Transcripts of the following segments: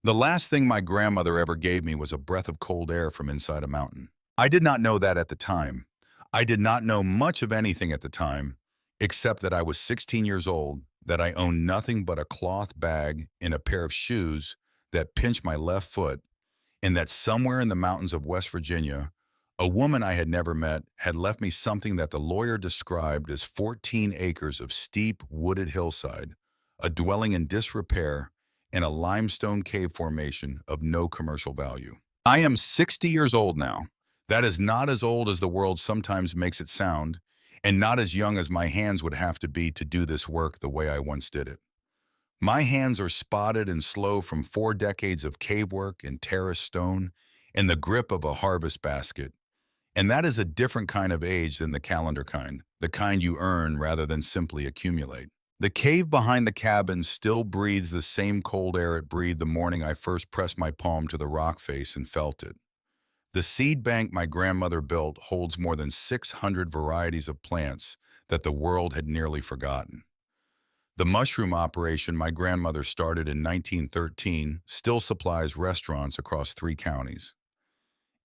The last thing my grandmother ever gave me was a breath of cold air from inside a mountain. I did not know that at the time. I did not know much of anything at the time, except that I was 16 years old, that I owned nothing but a cloth bag and a pair of shoes that pinched my left foot, and that somewhere in the mountains of West Virginia, a woman I had never met had left me something that the lawyer described as 14 acres of steep, wooded hillside, a dwelling in disrepair, and a limestone cave formation of no commercial value. I am 60 years old now. That is not as old as the world sometimes makes it sound, and not as young as my hands would have to be to do this work the way I once did it. My hands are spotted and slow from 4 decades of cave work and terrace stone and the grip of a harvest basket. And that is a different kind of age than the kind you earn rather than simply accumulate. The cave behind the cabin still breathes the same cold air it breathed the morning I first pressed my palm to the rock face and felt it. The seed bank my grandmother built holds more than 600 varieties of plants that the world had nearly forgotten. The mushroom operation my grandmother started in 1913 still supplies restaurants across 3 counties.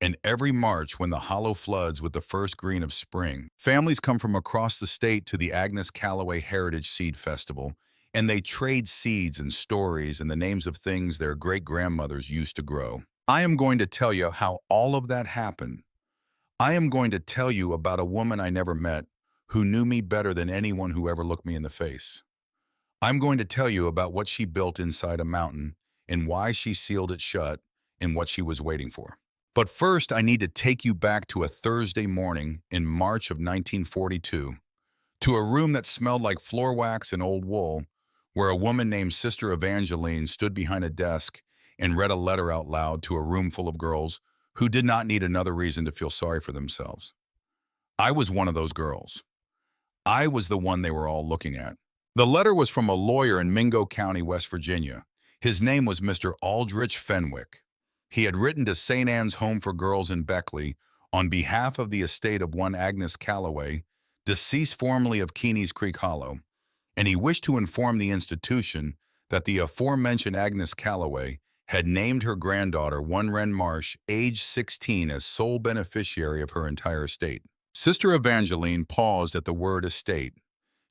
And every March, when the hollow floods with the first green of spring, families come from across the state to the Agnes Callaway Heritage Seed Festival, and they trade seeds and stories and the names of things their great-grandmothers used to grow. I am going to tell you how all of that happened. I am going to tell you about a woman I never met who knew me better than anyone who ever looked me in the face. I'm going to tell you about what she built inside a mountain and why she sealed it shut and what she was waiting for. But first, I need to take you back to a Thursday morning in March of 1942, to a room that smelled like floor wax and old wool, where a woman named Sister Evangeline stood behind a desk and read a letter out loud to a room full of girls who did not need another reason to feel sorry for themselves. I was one of those girls. I was the one they were all looking at. The letter was from a lawyer in Mingo County, West Virginia. His name was Mr. Aldrich Fenwick. He had written to St. Anne's Home for Girls in Beckley on behalf of the estate of one Agnes Callaway, deceased formerly of Keeney's Creek Hollow, and he wished to inform the institution that the aforementioned Agnes Callaway had named her granddaughter, one Wren Marsh, age 16, as sole beneficiary of her entire estate. Sister Evangeline paused at the word estate.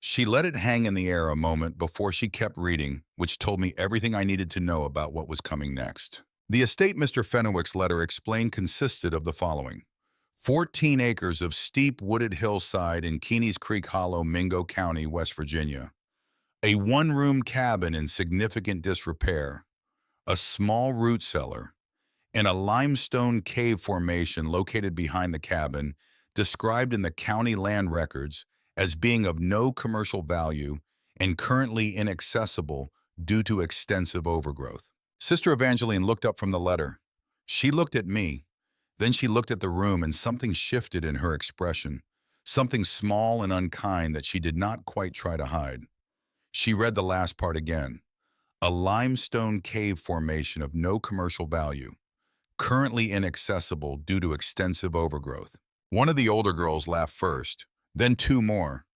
She let it hang in the air a moment before she kept reading, which told me everything I needed to know about what was coming next. The estate Mr. Fenwick's letter explained consisted of the following: 14 acres of steep wooded hillside in Keeney's Creek Hollow, Mingo County, West Virginia, a one-room cabin in significant disrepair, a small root cellar, and a limestone cave formation located behind the cabin, described in the county land records as being of no commercial value and currently inaccessible due to extensive overgrowth. Sister Evangeline looked up from the letter. She looked at me. Then she looked at the room, and something shifted in her expression, something small and unkind that she did not quite try to hide. She read the last part again. A limestone cave formation of no commercial value, currently inaccessible due to extensive overgrowth. One of the older girls laughed first, then 2 more.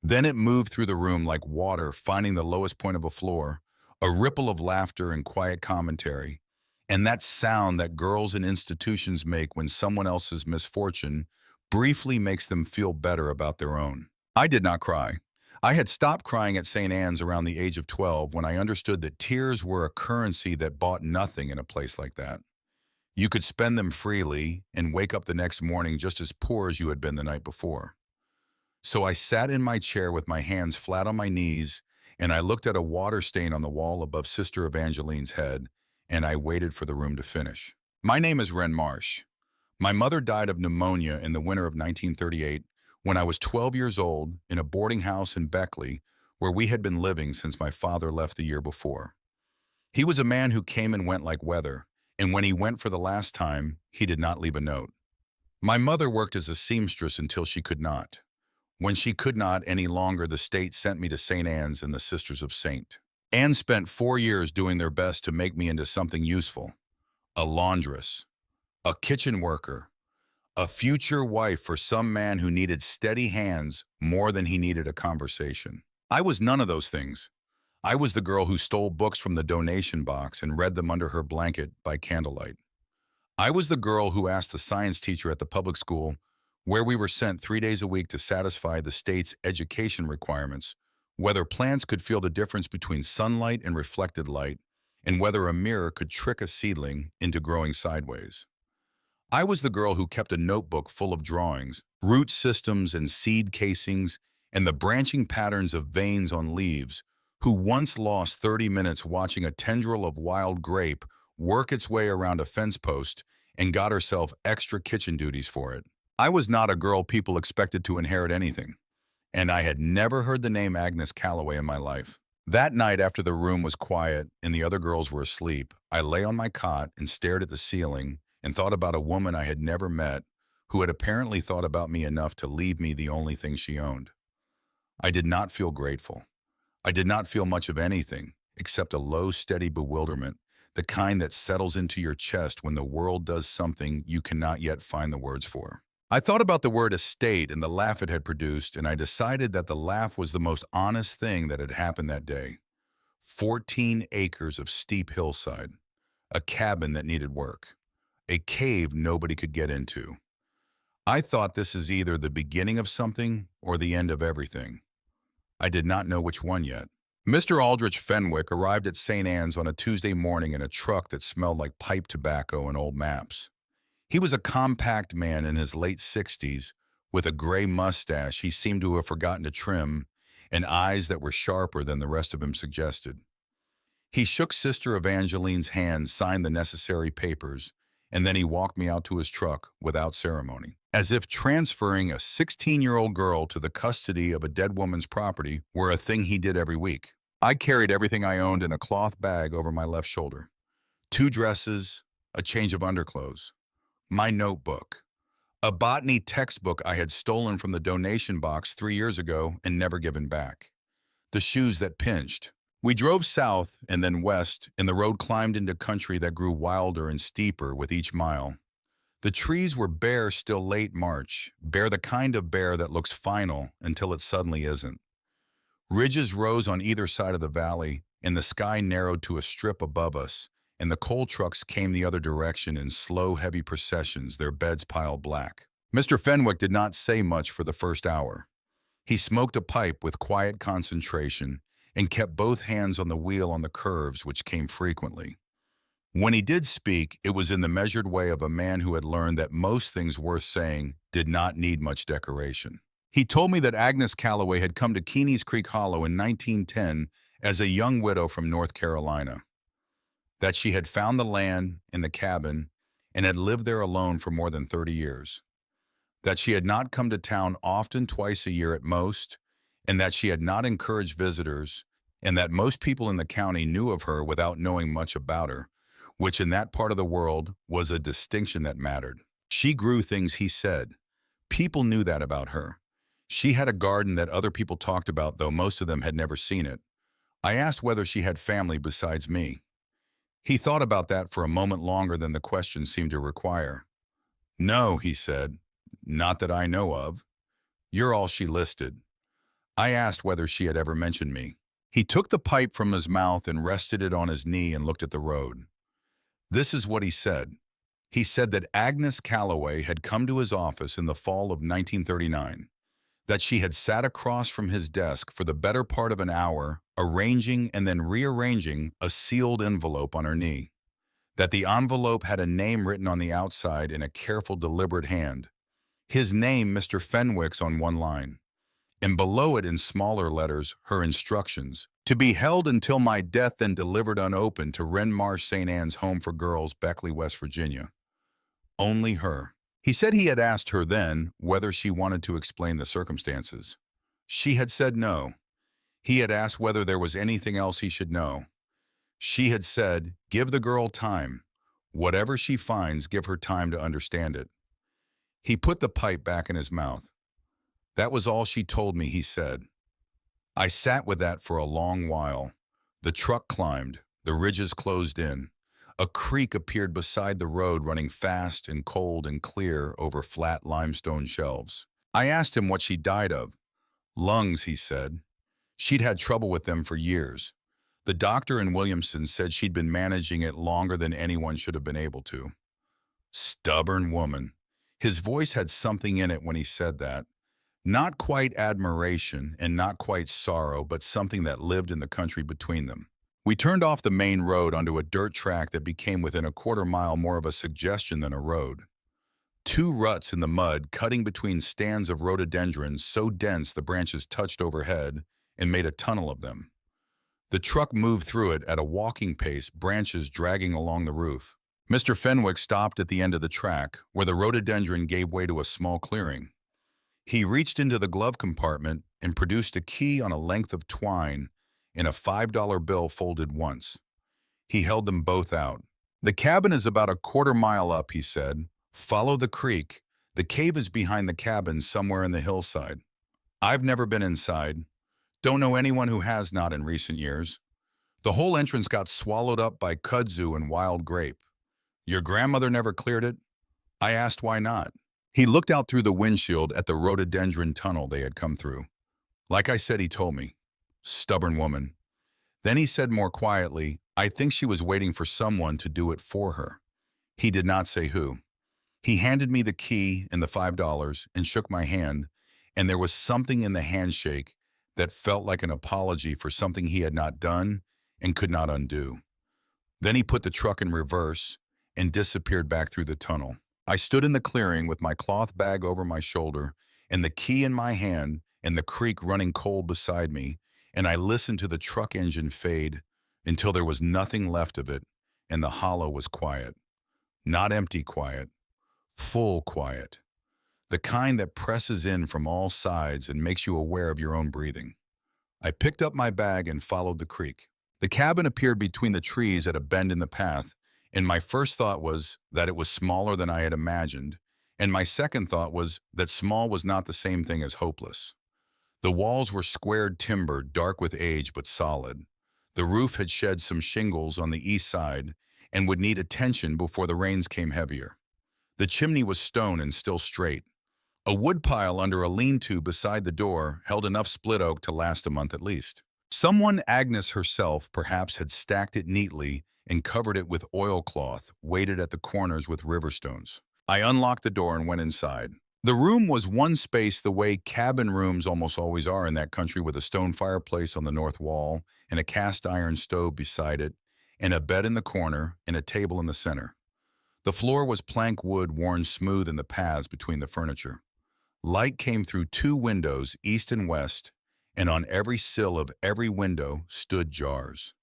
Then it moved through the room like water finding the lowest point of a floor, a ripple of laughter and quiet commentary, and that sound that girls in institutions make when someone else's misfortune briefly makes them feel better about their own. I did not cry. I had stopped crying at St. Anne's around the age of 12 when I understood that tears were a currency that bought nothing in a place like that. You could spend them freely and wake up the next morning just as poor as you had been the night before. So I sat in my chair with my hands flat on my knees, and I looked at a water stain on the wall above Sister Evangeline's head, and I waited for the room to finish. My name is Wren Marsh. My mother died of pneumonia in the winter of 1938 when I was 12 years old in a boarding house in Beckley, where we had been living since my father left the year before. He was a man who came and went like weather, and when he went for the last time, he did not leave a note. My mother worked as a seamstress until she could not. When she could not any longer, the state sent me to St. Anne's and the Sisters of St. Anne spent 4 years doing their best to make me into something useful: a laundress, a kitchen worker, a future wife for some man who needed steady hands more than he needed a conversation. I was none of those things. I was the girl who stole books from the donation box and read them under her blanket by candlelight. I was the girl who asked the science teacher at the public school, where we were sent 3 days a week to satisfy the state's education requirements, whether plants could feel the difference between sunlight and reflected light, and whether a mirror could trick a seedling into growing sideways. I was the girl who kept a notebook full of drawings, root systems and seed casings, and the branching patterns of veins on leaves, who once lost 30 minutes watching a tendril of wild grape work its way around a fence post and got herself extra kitchen duties for it. I was not a girl people expected to inherit anything, and I had never heard the name Agnes Calloway in my life. That night, after the room was quiet and the other girls were asleep, I lay on my cot and stared at the ceiling and thought about a woman I had never met who had apparently thought about me enough to leave me the only thing she owned. I did not feel grateful. I did not feel much of anything except a low, steady bewilderment, the kind that settles into your chest when the world does something you cannot yet find the words for. I thought about the word estate and the laugh it had produced, and I decided that the laugh was the most honest thing that had happened that day. 14 acres of steep hillside, a cabin that needed work, a cave nobody could get into. I thought this is either the beginning of something or the end of everything. I did not know which one yet. Mr. Aldrich Fenwick arrived at St. Anne's on a Tuesday morning in a truck that smelled like pipe tobacco and old maps. He was a compact man in his late 60s, with a gray mustache he seemed to have forgotten to trim, and eyes that were sharper than the rest of him suggested. He shook Sister Evangeline's hand, signed the necessary papers, and then he walked me out to his truck without ceremony, as if transferring a 16-year-old girl to the custody of a dead woman's property were a thing he did every week. I carried everything I owned in a cloth bag over my left shoulder. 2 dresses, a change of underclothes, my notebook, a botany textbook I had stolen from the donation box 3 years ago and never given back, the shoes that pinched. We drove south and then west, and the road climbed into country that grew wilder and steeper with each mile. The trees were bare still late March, bare the kind of bare that looks final until it suddenly isn't. Ridges rose on either side of the valley, and the sky narrowed to a strip above us, and the coal trucks came the other direction in slow, heavy processions, their beds piled black. Mr. Fenwick did not say much for the first hour. He smoked a pipe with quiet concentration and kept both hands on the wheel on the curves, which came frequently. When he did speak, it was in the measured way of a man who had learned that most things worth saying did not need much decoration. He told me that Agnes Calloway had come to Keeney's Creek Hollow in 1910 as a young widow from North Carolina, that she had found the land and the cabin and had lived there alone for more than 30 years, that she had not come to town often, twice a year at most, and that she had not encouraged visitors, and that most people in the county knew of her without knowing much about her, which in that part of the world was a distinction that mattered. She grew things, he said. People knew that about her. She had a garden that other people talked about, though most of them had never seen it. I asked whether she had family besides me. He thought about that for a moment longer than the question seemed to require. No, he said, not that I know of. You're all she listed. I asked whether she had ever mentioned me. He took the pipe from his mouth and rested it on his knee and looked at the road. This is what he said. He said that Agnes Calloway had come to his office in the fall of 1939, that she had sat across from his desk for the better part of an hour, arranging and then rearranging a sealed envelope on her knee, that the envelope had a name written on the outside in a careful, deliberate hand. His name, Mr. Fenwick's, on one line, and below it in smaller letters, her instructions, to be held until my death and delivered unopened to Wren Marsh St. Anne's Home for Girls, Beckley, West Virginia. Only her. He said he had asked her then whether she wanted to explain the circumstances. She had said no. He had asked whether there was anything else he should know. She had said, give the girl time. Whatever she finds, give her time to understand it. He put the pipe back in his mouth. That was all she told me, he said. I sat with that for a long while. The truck climbed, the ridges closed in. A creek appeared beside the road, running fast and cold and clear over flat limestone shelves. I asked him what she died of. Lungs, he said. She'd had trouble with them for years. The doctor in Williamson said she'd been managing it longer than anyone should have been able to. Stubborn woman. His voice had something in it when he said that. Not quite admiration and not quite sorrow, but something that lived in the country between them. We turned off the main road onto a dirt track that became within a quarter mile more of a suggestion than a road. Two ruts in the mud cutting between stands of rhododendrons so dense the branches touched overhead and made a tunnel of them. The truck moved through it at a walking pace, branches dragging along the roof. Mr. Fenwick stopped at the end of the track, where the rhododendron gave way to a small clearing. He reached into the glove compartment and produced a key on a length of twine in a $5 bill folded once. He held them both out. "The cabin is about a quarter mile up," he said. "Follow the creek. The cave is behind the cabin somewhere in the hillside. I've never been inside. Don't know anyone who has not in recent years. The whole entrance got swallowed up by kudzu and wild grape. Your grandmother never cleared it?" I asked why not. He looked out through the windshield at the rhododendron tunnel they had come through. Like I said, he told me. Stubborn woman. Then he said more quietly, "I think she was waiting for someone to do it for her." He did not say who. He handed me the key and the $5 and shook my hand, and there was something in the handshake that felt like an apology for something he had not done and could not undo. Then he put the truck in reverse and disappeared back through the tunnel. I stood in the clearing with my cloth bag over my shoulder and the key in my hand and the creek running cold beside me, and I listened to the truck engine fade until there was nothing left of it and the hollow was quiet. Not empty quiet, full quiet. The kind that presses in from all sides and makes you aware of your own breathing. I picked up my bag and followed the creek. The cabin appeared between the trees at a bend in the path, and my first thought was that it was smaller than I had imagined, and my second thought was that small was not the same thing as hopeless. The walls were squared timber, dark with age but solid. The roof had shed some shingles on the east side and would need attention before the rains came heavier. The chimney was stone and still straight. A woodpile under a lean-to beside the door held enough split oak to last a month at least. Someone, Agnes herself, perhaps, had stacked it neatly and covered it with oilcloth, weighted at the corners with river stones. I unlocked the door and went inside. The room was one space the way cabin rooms almost always are in that country, with a stone fireplace on the north wall and a cast iron stove beside it, and a bed in the corner and a table in the center. The floor was plank wood worn smooth in the paths between the furniture. Light came through two windows, east and west, and on every sill of every window stood jars.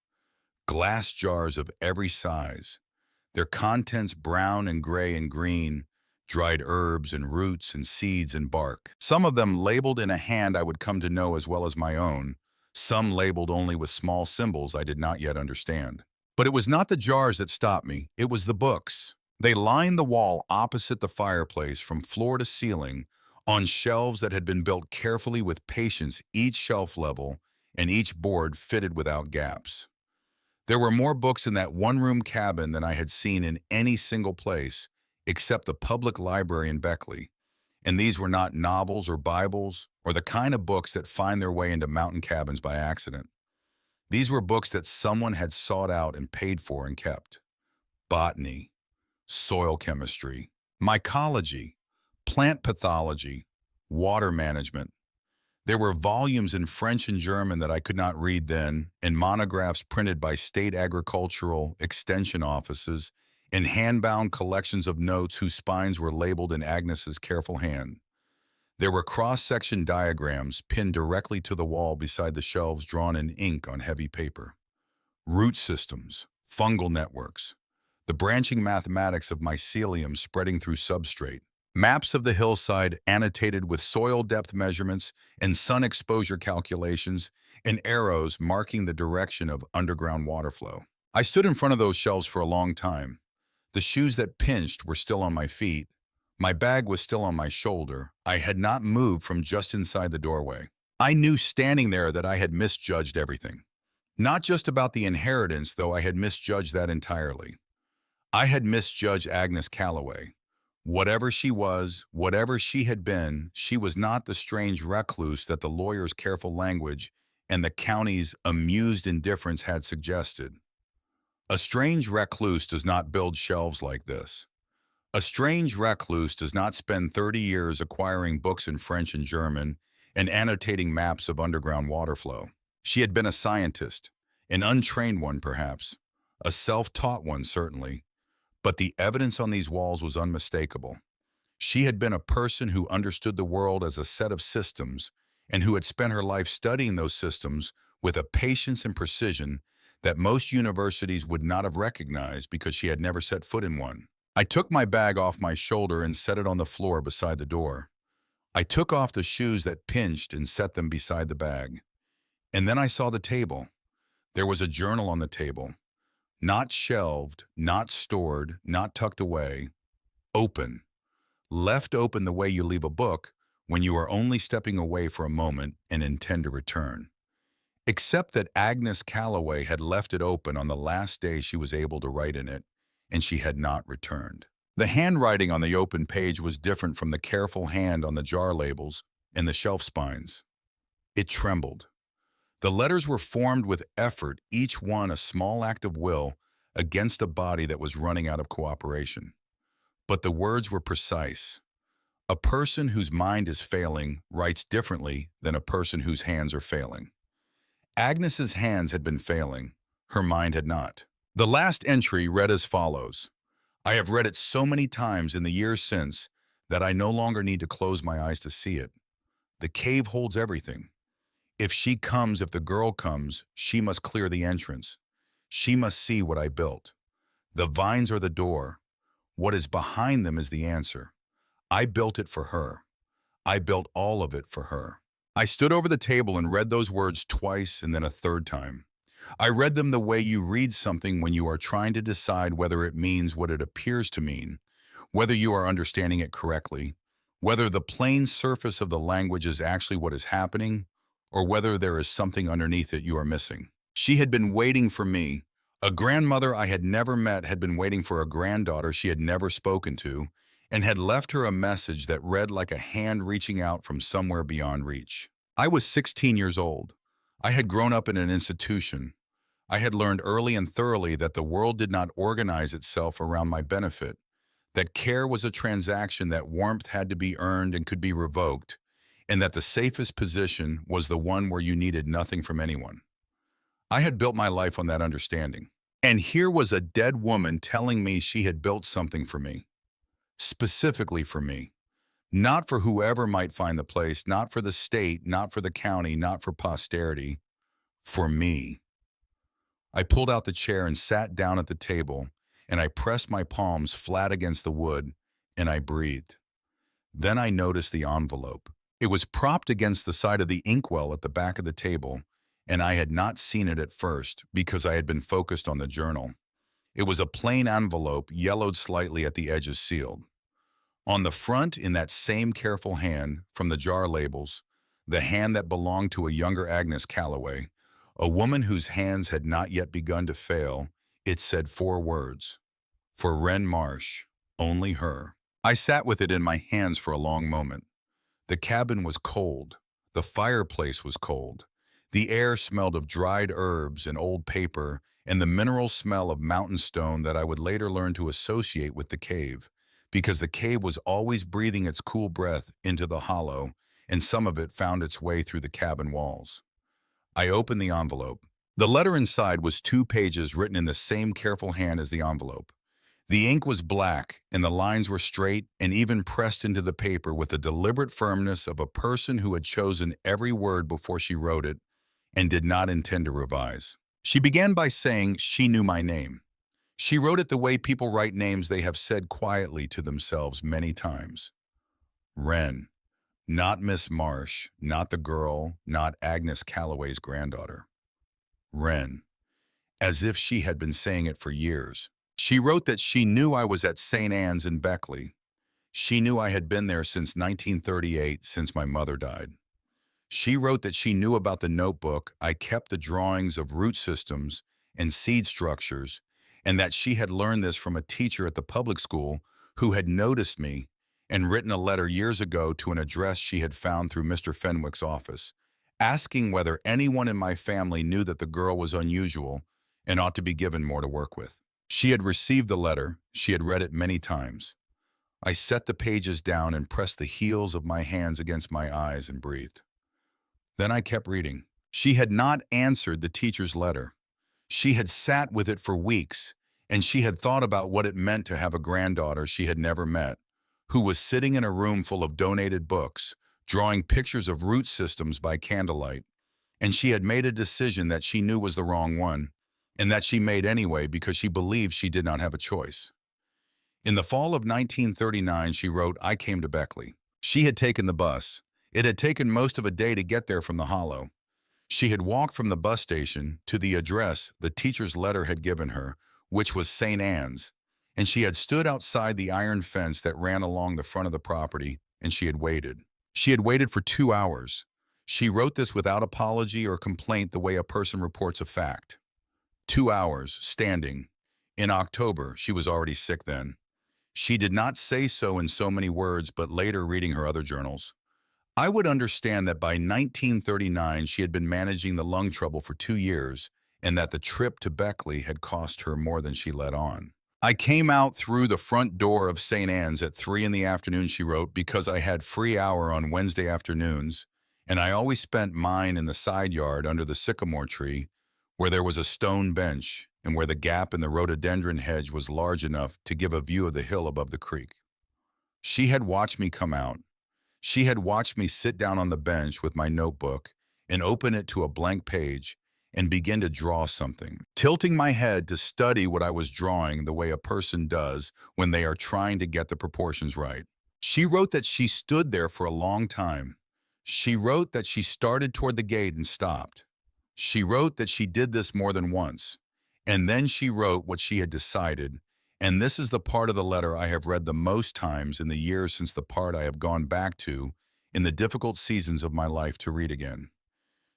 Glass jars of every size, their contents brown and gray and green, dried herbs and roots and seeds and bark. Some of them labeled in a hand I would come to know as well as my own, some labeled only with small symbols I did not yet understand. But it was not the jars that stopped me, it was the books. They lined the wall opposite the fireplace from floor to ceiling, on shelves that had been built carefully with patience, each shelf level and each board fitted without gaps. There were more books in that one-room cabin than I had seen in any single place, except the public library in Beckley. And these were not novels or Bibles or the kind of books that find their way into mountain cabins by accident. These were books that someone had sought out and paid for and kept. Botany, soil chemistry, mycology, plant pathology, water management. There were volumes in French and German that I could not read then, and monographs printed by state agricultural extension offices, and hand-bound collections of notes whose spines were labeled in Agnes's careful hand. There were cross-section diagrams pinned directly to the wall beside the shelves, drawn in ink on heavy paper. Root systems, fungal networks, the branching mathematics of mycelium spreading through substrate, maps of the hillside annotated with soil depth measurements and sun exposure calculations, and arrows marking the direction of underground water flow. I stood in front of those shelves for a long time. The shoes that pinched were still on my feet. My bag was still on my shoulder. I had not moved from just inside the doorway. I knew standing there that I had misjudged everything. Not just about the inheritance, though I had misjudged that entirely. I had misjudged Agnes Calloway. Whatever she was, whatever she had been, she was not the strange recluse that the lawyer's careful language and the county's amused indifference had suggested. A strange recluse does not build shelves like this. A strange recluse does not spend 30 years acquiring books in French and German and annotating maps of underground water flow. She had been a scientist, an untrained one perhaps, a self-taught one certainly, but the evidence on these walls was unmistakable. She had been a person who understood the world as a set of systems and who had spent her life studying those systems with a patience and precision that most universities would not have recognized because she had never set foot in one. I took my bag off my shoulder and set it on the floor beside the door. I took off the shoes that pinched and set them beside the bag. And then I saw the table. There was a journal on the table. Not shelved, not stored, not tucked away. Open. Left open the way you leave a book when you are only stepping away for a moment and intend to return. Except that Agnes Calloway had left it open on the last day she was able to write in it, and she had not returned. The handwriting on the open page was different from the careful hand on the jar labels and the shelf spines. It trembled. The letters were formed with effort, each one a small act of will against a body that was running out of cooperation. But the words were precise. A person whose mind is failing writes differently than a person whose hands are failing. Agnes's hands had been failing. Her mind had not. The last entry read as follows. I have read it so many times in the years since that I no longer need to close my eyes to see it. The cave holds everything. If she comes, if the girl comes, she must clear the entrance. She must see what I built. The vines are the door. What is behind them is the answer. I built it for her. I built all of it for her. I stood over the table and read those words twice and then a third time. I read them the way you read something when you are trying to decide whether it means what it appears to mean, whether you are understanding it correctly, whether the plain surface of the language is actually what is happening, or whether there is something underneath it you are missing. She had been waiting for me. A grandmother I had never met had been waiting for a granddaughter she had never spoken to, and had left her a message that read like a hand reaching out from somewhere beyond reach. I was 16 years old. I had grown up in an institution. I had learned early and thoroughly that the world did not organize itself around my benefit, that care was a transaction, that warmth had to be earned and could be revoked, and that the safest position was the one where you needed nothing from anyone. I had built my life on that understanding. And here was a dead woman telling me she had built something for me, specifically for me. Not for whoever might find the place, not for the state, not for the county, not for posterity, for me. I pulled out the chair and sat down at the table, and I pressed my palms flat against the wood, and I breathed. Then I noticed the envelope. It was propped against the side of the inkwell at the back of the table, and I had not seen it at first because I had been focused on the journal. It was a plain envelope, yellowed slightly at the edges, sealed. On the front, in that same careful hand, from the jar labels, the hand that belonged to a younger Agnes Calloway, a woman whose hands had not yet begun to fail, it said 4 words. For Wren Marsh, only her. I sat with it in my hands for a long moment. The cabin was cold. The fireplace was cold. The air smelled of dried herbs and old paper and the mineral smell of mountain stone that I would later learn to associate with the cave, because the cave was always breathing its cool breath into the hollow, and some of it found its way through the cabin walls. I opened the envelope. The letter inside was 2 pages written in the same careful hand as the envelope. The ink was black, and the lines were straight and even pressed into the paper with the deliberate firmness of a person who had chosen every word before she wrote it and did not intend to revise. She began by saying she knew my name. She wrote it the way people write names they have said quietly to themselves many times. Wren, not Miss Marsh, not the girl, not Agnes Calloway's granddaughter. Wren, as if she had been saying it for years. She wrote that she knew I was at St. Anne's in Beckley. She knew I had been there since 1938, since my mother died. She wrote that she knew about the notebook I kept the drawings of root systems and seed structures, and that she had learned this from a teacher at the public school who had noticed me and written a letter years ago to an address she had found through Mr. Fenwick's office, asking whether anyone in my family knew that the girl was unusual and ought to be given more to work with. She had received the letter. She had read it many times. I set the pages down and pressed the heels of my hands against my eyes and breathed. Then I kept reading. She had not answered the teacher's letter. She had sat with it for weeks, and she had thought about what it meant to have a granddaughter she had never met, who was sitting in a room full of donated books, drawing pictures of root systems by candlelight, and she had made a decision that she knew was the wrong one, and that she made anyway because she believed she did not have a choice. In the fall of 1939, she wrote, I came to Beckley. She had taken the bus. It had taken most of a day to get there from the Hollow. She had walked from the bus station to the address the teacher's letter had given her, which was St. Anne's, and she had stood outside the iron fence that ran along the front of the property, and she had waited. She had waited for 2 hours. She wrote this without apology or complaint the way a person reports a fact. 2 hours, standing. In October, she was already sick then. She did not say so in so many words, but later reading her other journals, I would understand that by 1939 she had been managing the lung trouble for 2 years and that the trip to Beckley had cost her more than she let on. I came out through the front door of St. Anne's at 3 in the afternoon, she wrote, because I had free hour on Wednesday afternoons, and I always spent mine in the side yard under the sycamore tree where there was a stone bench and where the gap in the rhododendron hedge was large enough to give a view of the hill above the creek. She had watched me come out. She had watched me sit down on the bench with my notebook and open it to a blank page and begin to draw something, tilting my head to study what I was drawing the way a person does when they are trying to get the proportions right. She wrote that she stood there for a long time. She wrote that she started toward the gate and stopped. She wrote that she did this more than once. And then she wrote what she had decided, and this is the part of the letter I have read the most times in the years since the part I have gone back to in the difficult seasons of my life to read again.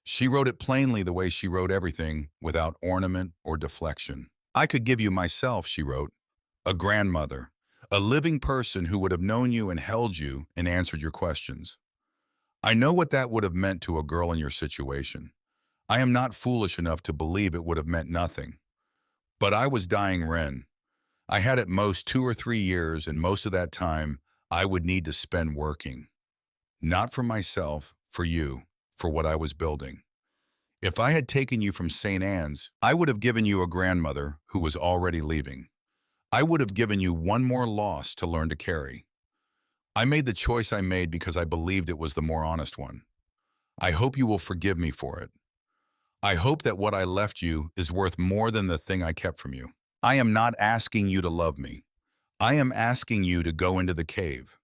She wrote it plainly the way she wrote everything, without ornament or deflection. I could give you myself, she wrote, a grandmother, a living person who would have known you and held you and answered your questions. I know what that would have meant to a girl in your situation. I am not foolish enough to believe it would have meant nothing. But I was dying Wren. I had at most 2 or 3 years, and most of that time I would need to spend working. Not for myself, for you, for what I was building. If I had taken you from St. Anne's, I would have given you a grandmother who was already leaving. I would have given you one more loss to learn to carry. I made the choice I made because I believed it was the more honest one. I hope you will forgive me for it. I hope that what I left you is worth more than the thing I kept from you. I am not asking you to love me. I am asking you to go into the cave.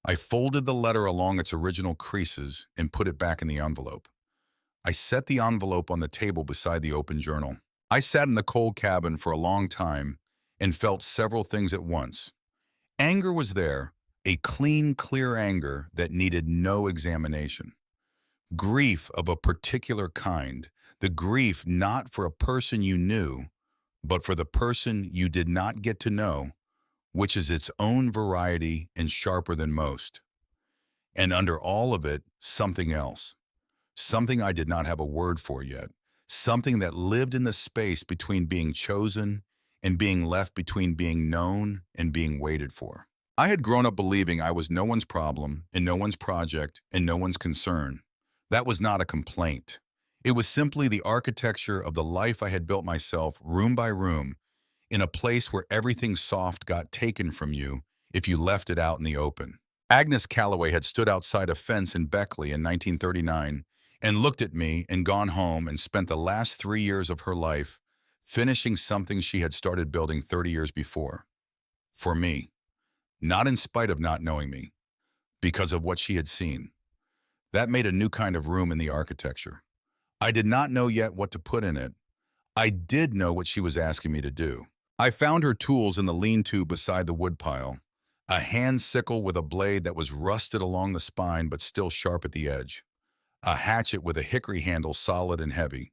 I folded the letter along its original creases and put it back in the envelope. I set the envelope on the table beside the open journal. I sat in the cold cabin for a long time and felt several things at once. Anger was there, a clean, clear anger that needed no examination. Grief of a particular kind, the grief not for a person you knew, but for the person you did not get to know, which is its own variety and sharper than most. And under all of it, something else. Something I did not have a word for yet. Something that lived in the space between being chosen and being left, between being known and being waited for. I had grown up believing I was no one's problem and no one's project and no one's concern. That was not a complaint. It was simply the architecture of the life I had built myself, room by room, in a place where everything soft got taken from you if you left it out in the open. Agnes Calloway had stood outside a fence in Beckley in 1939 and looked at me and gone home and spent the last 3 years of her life finishing something she had started building 30 years before. For me. Not in spite of not knowing me, because of what she had seen. That made a new kind of room in the architecture. I did not know yet what to put in it. I did know what she was asking me to do. I found her tools in the lean-to beside the woodpile, a hand sickle with a blade that was rusted along the spine but still sharp at the edge, a hatchet with a hickory handle solid and heavy,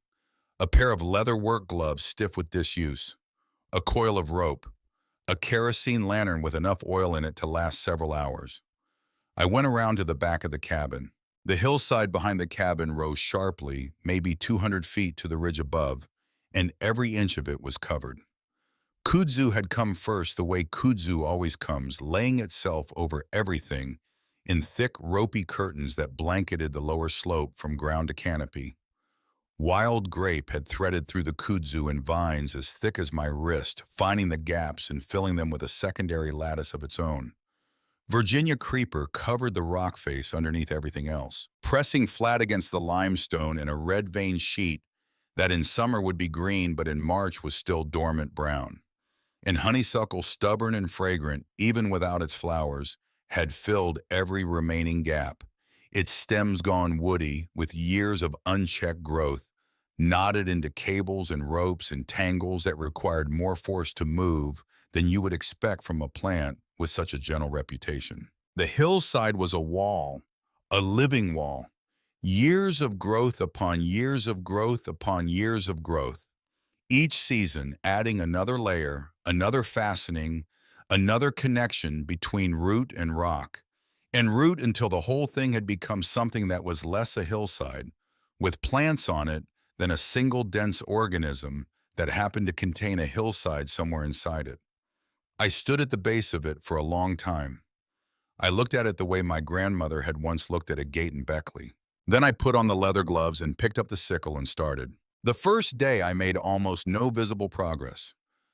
a pair of leather work gloves stiff with disuse, a coil of rope, a kerosene lantern with enough oil in it to last several hours. I went around to the back of the cabin. The hillside behind the cabin rose sharply, maybe 200 feet to the ridge above, and every inch of it was covered. Kudzu had come first the way kudzu always comes, laying itself over everything in thick, ropey curtains that blanketed the lower slope from ground to canopy. Wild grape had threaded through the kudzu in vines as thick as my wrist, finding the gaps and filling them with a secondary lattice of its own. Virginia creeper covered the rock face underneath everything else, pressing flat against the limestone in a red-veined sheet that in summer would be green but in March was still dormant brown. And honeysuckle, stubborn and fragrant, even without its flowers, had filled every remaining gap, its stems gone woody with years of unchecked growth, knotted into cables and ropes and tangles that required more force to move than you would expect from a plant with such a gentle reputation. The hillside was a wall, a living wall, years of growth upon years of growth upon years of growth, each season adding another layer, another fastening, another connection between root and rock, and root until the whole thing had become something that was less a hillside, with plants on it, than a single dense organism that happened to contain a hillside somewhere inside it. I stood at the base of it for a long time. I looked at it the way my grandmother had once looked at a gate in Beckley. Then I put on the leather gloves and picked up the sickle and started. The first day I made almost no visible progress.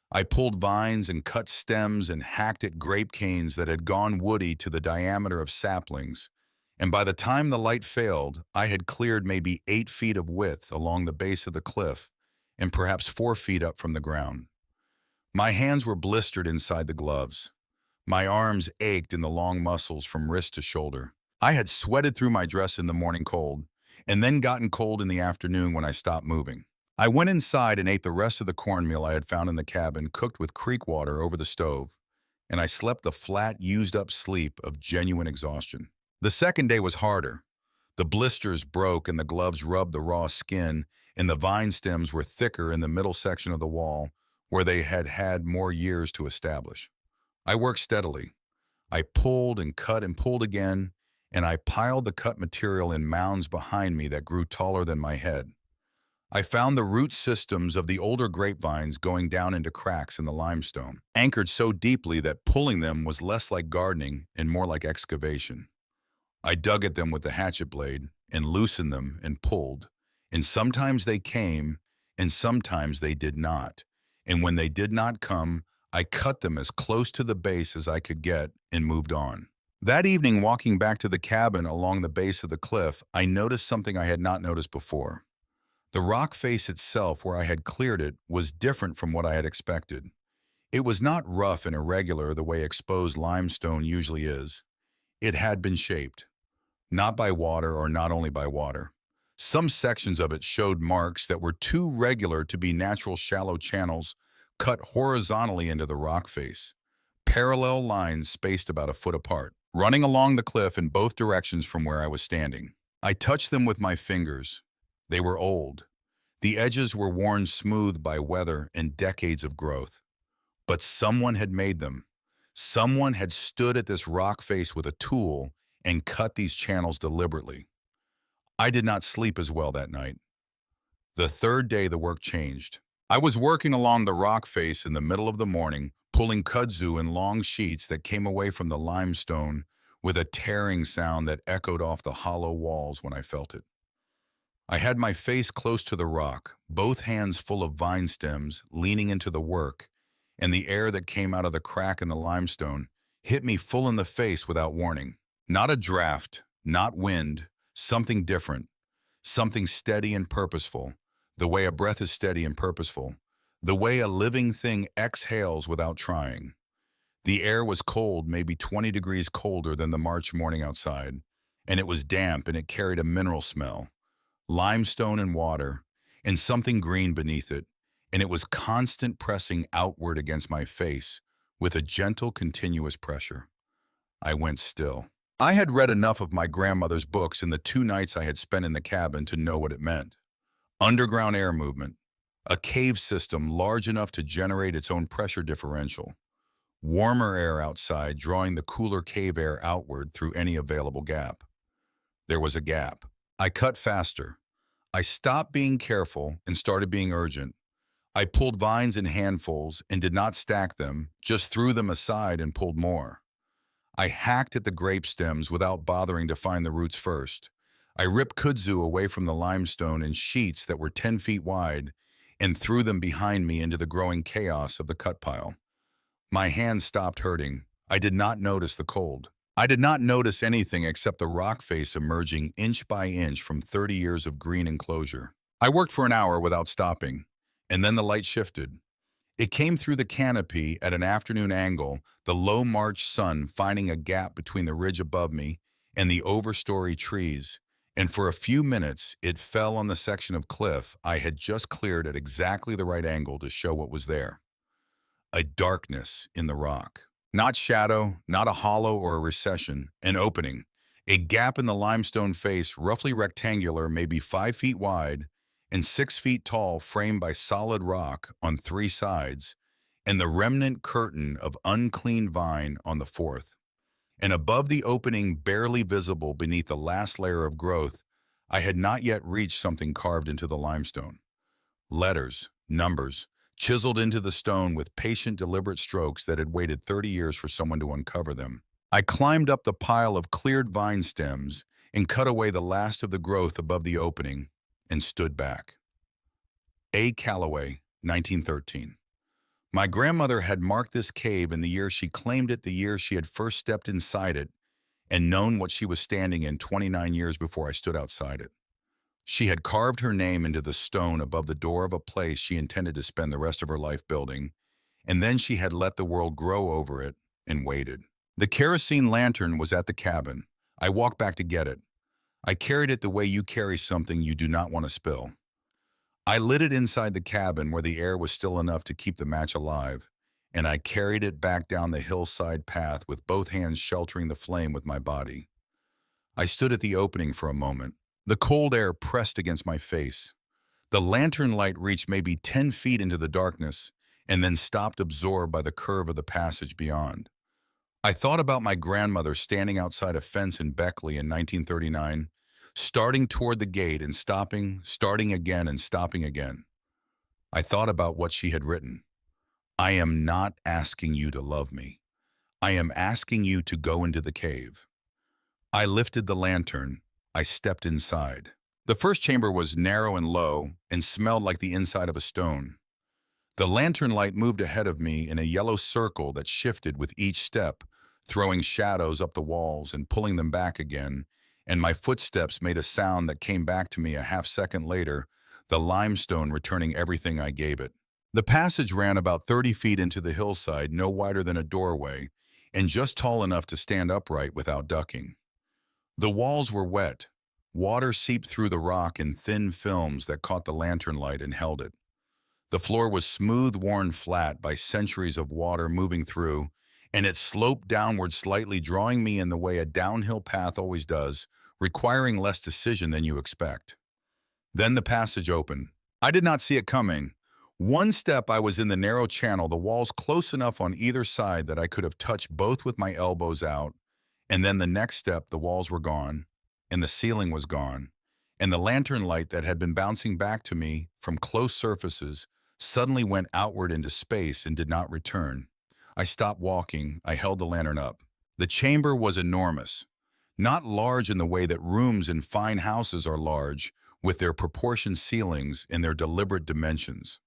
I pulled vines and cut stems and hacked at grape canes that had gone woody to the diameter of saplings, and by the time the light failed, I had cleared maybe 8 feet of width along the base of the cliff and perhaps 4 feet up from the ground. My hands were blistered inside the gloves. My arms ached in the long muscles from wrist to shoulder. I had sweated through my dress in the morning cold, and then gotten cold in the afternoon when I stopped moving. I went inside and ate the rest of the cornmeal I had found in the cabin cooked with creek water over the stove, and I slept the flat, used-up sleep of genuine exhaustion. The second day was harder. The blisters broke and the gloves rubbed the raw skin, and the vine stems were thicker in the middle section of the wall where they had had more years to establish. I worked steadily. I pulled and cut and pulled again, and I piled the cut material in mounds behind me that grew taller than my head. I found the root systems of the older grapevines going down into cracks in the limestone, anchored so deeply that pulling them was less like gardening and more like excavation. I dug at them with the hatchet blade and loosened them and pulled, and sometimes they came and sometimes they did not. And when they did not come, I cut them as close to the base as I could get and moved on. That evening, walking back to the cabin along the base of the cliff, I noticed something I had not noticed before. The rock face itself, where I had cleared it, was different from what I had expected. It was not rough and irregular the way exposed limestone usually is. It had been shaped, not by water or not only by water. Some sections of it showed marks that were too regular to be natural shallow channels cut horizontally into the rock face, parallel lines spaced about a foot apart, running along the cliff in both directions from where I was standing. I touched them with my fingers. They were old. The edges were worn smooth by weather and decades of growth. But someone had made them. Someone had stood at this rock face with a tool and cut these channels deliberately. I did not sleep as well that night. The third day, the work changed. I was working along the rock face in the middle of the morning, pulling kudzu in long sheets that came away from the limestone with a tearing sound that echoed off the hollow walls when I felt it. I had my face close to the rock, both hands full of vine stems, leaning into the work, and the air that came out of the crack in the limestone hit me full in the face without warning. Not a draft, not wind, something different, something steady and purposeful, the way a breath is steady and purposeful, the way a living thing exhales without trying. The air was cold, maybe 20 degrees colder than the March morning outside, and it was damp and it carried a mineral smell, limestone and water, and something green beneath it, and it was constant pressing outward against my face with a gentle, continuous pressure. I went still. I had read enough of my grandmother's books in the 2 nights I had spent in the cabin to know what it meant. Underground air movement, a cave system large enough to generate its own pressure differential, warmer air outside drawing the cooler cave air outward through any available gap. There was a gap. I cut faster. I stopped being careful and started being urgent. I pulled vines in handfuls and did not stack them, just threw them aside and pulled more. I hacked at the grape stems without bothering to find the roots first. I ripped kudzu away from the limestone in sheets that were 10 feet wide and threw them behind me into the growing chaos of the cut pile. My hands stopped hurting. I did not notice the cold. I did not notice anything except the rock face emerging inch by inch from 30 years of green enclosure. I worked for an hour without stopping, and then the light shifted. It came through the canopy at an afternoon angle, the low March sun finding a gap between the ridge above me and the overstory trees, and for a few minutes it fell on the section of cliff I had just cleared at exactly the right angle to show what was there. A darkness in the rock. Not shadow, not a hollow or a recession, an opening. A gap in the limestone face, roughly rectangular, maybe 5 feet wide, and 6 feet tall, framed by solid rock on 3 sides, and the remnant curtain of unclean vine on the 4th. And above the opening, barely visible beneath the last layer of growth, I had not yet reached something carved into the limestone. Letters, numbers, chiseled into the stone with patient, deliberate strokes that had waited 30 years for someone to uncover them. I climbed up the pile of cleared vine stems and cut away the last of the growth above the opening and stood back. A. Calloway, 1913. My grandmother had marked this cave in the year she claimed it, the year she had first stepped inside it, and known what she was standing in 29 years before I stood outside it. She had carved her name into the stone above the door of a place she intended to spend the rest of her life building, and then she had let the world grow over it and waited. The kerosene lantern was at the cabin. I walked back to get it. I carried it the way you carry something you do not want to spill. I lit it inside the cabin where the air was still enough to keep the match alive, and I carried it back down the hillside path with both hands sheltering the flame with my body. I stood at the opening for a moment. The cold air pressed against my face. The lantern light reached maybe 10 feet into the darkness and then stopped, absorbed by the curve of the passage beyond. I thought about my grandmother standing outside a fence in Beckley in 1939, starting toward the gate and stopping, starting again and stopping again. I thought about what she had written. I am not asking you to love me. I am asking you to go into the cave. I lifted the lantern. I stepped inside. The first chamber was narrow and low and smelled like the inside of a stone. The lantern light moved ahead of me in a yellow circle that shifted with each step, throwing shadows up the walls and pulling them back again, and my footsteps made a sound that came back to me a half-second later, the limestone returning everything I gave it. The passage ran about 30 feet into the hillside, no wider than a doorway, and just tall enough to stand upright without ducking. The walls were wet. Water seeped through the rock in thin films that caught the lantern light and held it. The floor was smooth, worn flat by centuries of water moving through, and it sloped downward slightly, drawing me in the way a downhill path always does, requiring less decision than you expect. Then the passage opened. I did not see it coming. One step I was in the narrow channel, the walls close enough on either side that I could have touched both with my elbows out, and then the next step the walls were gone, and the ceiling was gone, and the lantern light that had been bouncing back to me from close surfaces suddenly went outward into space and did not return. I stopped walking. I held the lantern up. The chamber was enormous, not large in the way that rooms in fine houses are large, with their proportioned ceilings and their deliberate dimensions.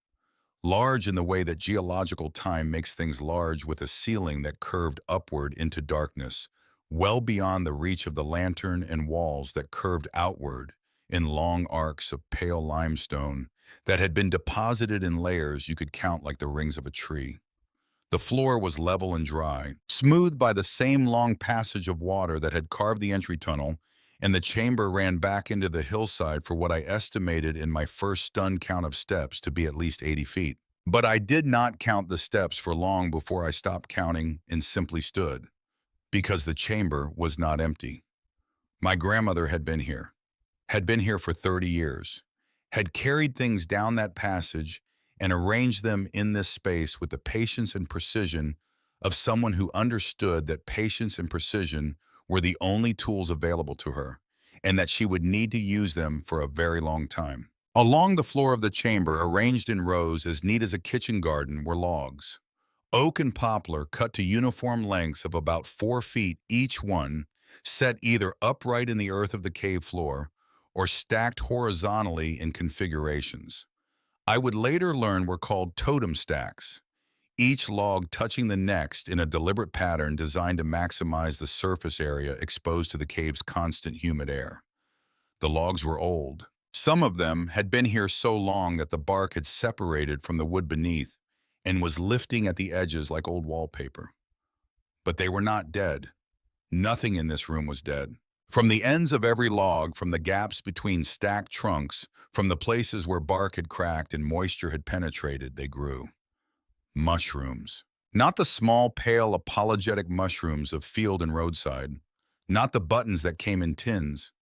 Large in the way that geological time makes things large, with a ceiling that curved upward into darkness, well beyond the reach of the lantern, and walls that curved outward in long arcs of pale limestone that had been deposited in layers you could count like the rings of a tree. The floor was level and dry, smoothed by the same long passage of water that had carved the entry tunnel, and the chamber ran back into the hillside for what I estimated in my first stunned count of steps to be at least 80 feet. But I did not count the steps for long before I stopped counting and simply stood, because the chamber was not empty. My grandmother had been here for 30 years, had carried things down that passage and arranged them in this space with the patience and precision of someone who understood that patience and precision were the only tools available to her, and that she would need to use them for a very long time. Along the floor of the chamber, arranged in rows as neat as a kitchen garden, were logs. Oak and poplar cut to uniform lengths of about 4 feet each one, set either upright in the earth of the cave floor or stacked horizontally in configurations I would later learn were called totem stacks, each log touching the next in a deliberate pattern designed to maximize the surface area exposed to the cave's constant humid air. The logs were old. Some of them had been here so long that the bark had separated from the wood beneath and was lifting at the edges like old wallpaper. But they were not dead. Nothing in this room was dead. From the ends of every log, from the gaps between stacked trunks, from the places where bark had cracked and moisture had penetrated, they grew. Mushrooms. Not the small, pale, apologetic mushrooms of field and roadside. Not the buttons that came in tins.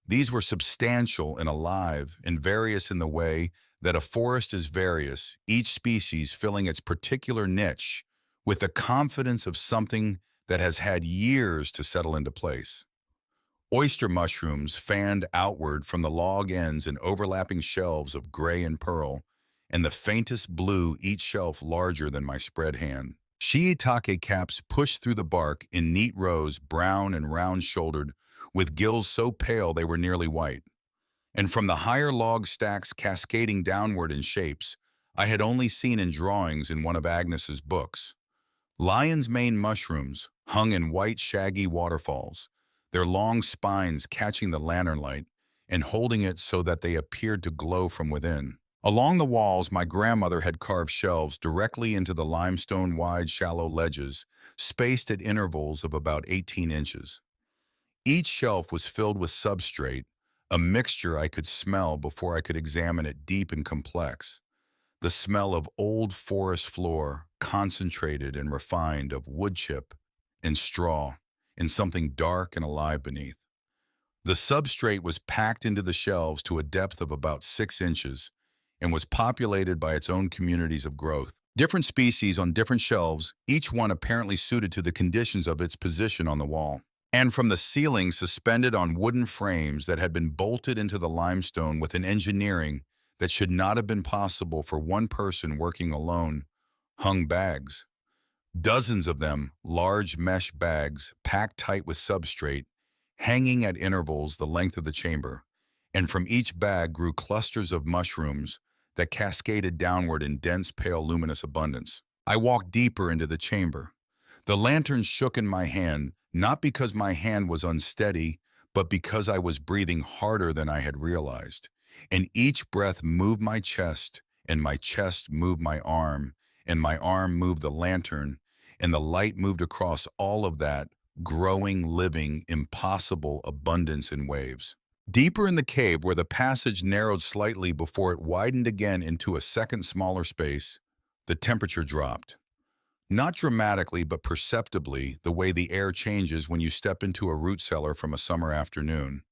These were substantial and alive and various in the way that a forest is various, each species filling its particular niche with the confidence of something that has had years to settle into place. Oyster mushrooms fanned outward from the log ends in overlapping shelves of gray and pearl, and the faintest blue, each shelf larger than my spread hand. Shiitake caps pushed through the bark in neat rows, brown and round-shouldered, with gills so pale they were nearly white. And from the higher log stacks cascading downward in shapes I had only seen in drawings in one of Agnes's books. Lion's mane mushrooms hung in white, shaggy waterfalls, their long spines catching the lantern light and holding it so that they appeared to glow from within. Along the walls, my grandmother had carved shelves directly into the limestone-wide shallow ledges, spaced at intervals of about 18 inches. Each shelf was filled with substrate, a mixture I could smell before I could examine it, deep and complex. The smell of old forest floor, concentrated and refined, of wood chip and straw, and something dark and alive beneath. The substrate was packed into the shelves to a depth of about 6 inches and was populated by its own communities of growth. Different species on different shelves, each one apparently suited to the conditions of its position on the wall. And from the ceiling, suspended on wooden frames that had been bolted into the limestone with an engineering that should not have been possible for one person working alone, hung bags. Dozens of them, large mesh bags, packed tight with substrate, hanging at intervals the length of the chamber, and from each bag grew clusters of mushrooms that cascaded downward in dense, pale, luminous abundance. I walked deeper into the chamber. The lantern shook in my hand, not because my hand was unsteady, but because I was breathing harder than I had realized. And each breath moved my chest, and my chest moved my arm, and my arm moved the lantern, and the light moved across all of that growing, living, impossible abundance in waves. Deeper in the cave, where the passage narrowed slightly before it widened again into a second smaller space, the temperature dropped. Not dramatically, but perceptibly, the way the air changes when you step into a root cellar from a summer afternoon.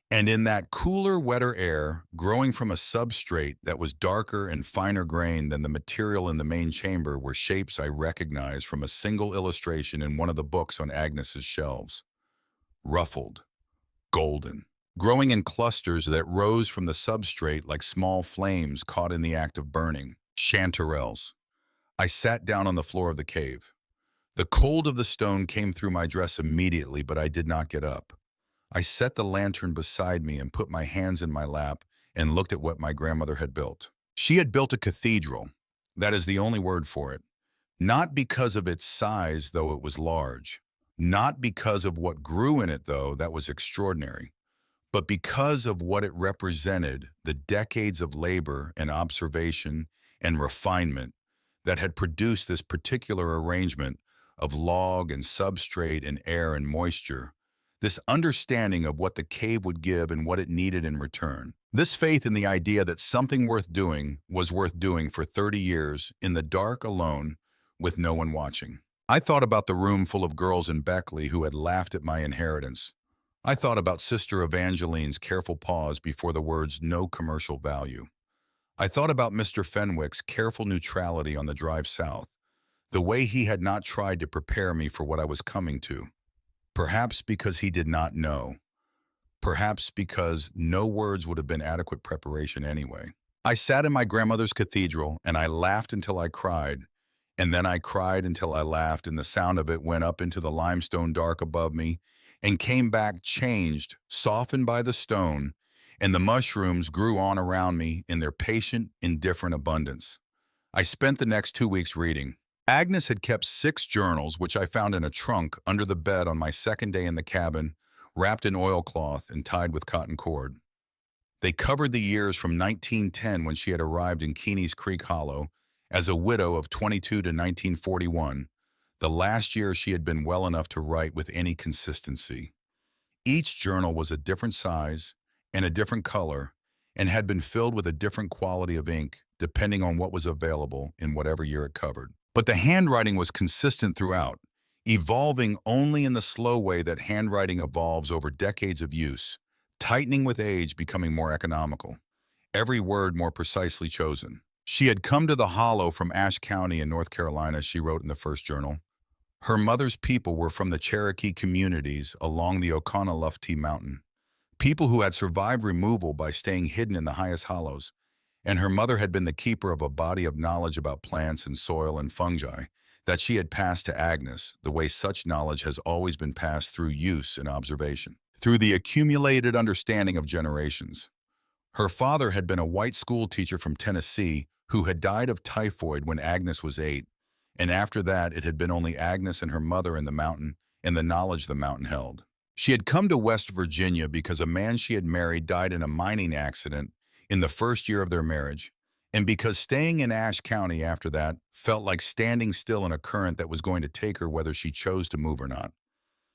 And in that cooler, wetter air, growing from a substrate that was darker and finer grained than the material in the main chamber, were shapes I recognized from a single illustration in one of the books on Agnes's shelves. Ruffled, golden, growing in clusters that rose from the substrate like small flames caught in the act of burning. Chanterelles. I sat down on the floor of the cave. The cold of the stone came through my dress immediately, but I did not get up. I set the lantern beside me and put my hands in my lap and looked at what my grandmother had built. She had built a cathedral. That is the only word for it. Not because of its size, though it was large. Not because of what grew in it, though that was extraordinary. But because of what it represented, the decades of labor and observation and refinement that had produced this particular arrangement of log and substrate and air and moisture, this understanding of what the cave would give and what it needed in return. This faith in the idea that something worth doing was worth doing for 30 years in the dark alone with no one watching. I thought about the room full of girls in Beckley who had laughed at my inheritance. I thought about Sister Evangeline's careful pause before the words "no commercial value." I thought about Mr. Fenwick's careful neutrality on the drive south, the way he had not tried to prepare me for what I was coming to. Perhaps because he did not know. perhaps because no words would have been adequate preparation anyway. I sat in my grandmother's cathedral and I laughed until I cried, and then I cried until I laughed, and the sound of it went up into the limestone dark above me and came back changed, softened by the stone, and the mushrooms grew on around me in their patient, indifferent abundance. I spent the next 2 weeks reading. Agnes had kept 6 journals, which I found in a trunk under the bed on my second day in the cabin, wrapped in oilcloth and tied with cotton cord. They covered the years from 1910, when she had arrived in Keeney's Creek Hollow as a widow of 22, to 1941, the last year she had been well enough to write with any consistency. Each journal was a different size and a different color and had been filled with a different quality of ink depending on what was available in whatever year it covered. But the handwriting was consistent throughout, evolving only in the slow way that handwriting evolves over decades of use, tightening with age, becoming more economical, every word more precisely chosen. She had come to the Hollow from Ashe County in North Carolina, she wrote in the first journal. Her mother's people were from the Cherokee communities along the Oconaluftee Mountain, people who had survived removal by staying hidden in the highest hollows, and her mother had been the keeper of a body of knowledge about plants and soil and fungi that she had passed to Agnes, the way such knowledge has always been passed through use and observation, through the accumulated understanding of generations. Her father had been a white school teacher from Tennessee who had died of typhoid when Agnes was 8, and after that it had been only Agnes and her mother in the mountain and the knowledge the mountain held. She had come to West Virginia because a man she had married died in a mining accident in the first year of their marriage, and because staying in Ashe County after that felt like standing still in a current that was going to take her whether she chose to move or not.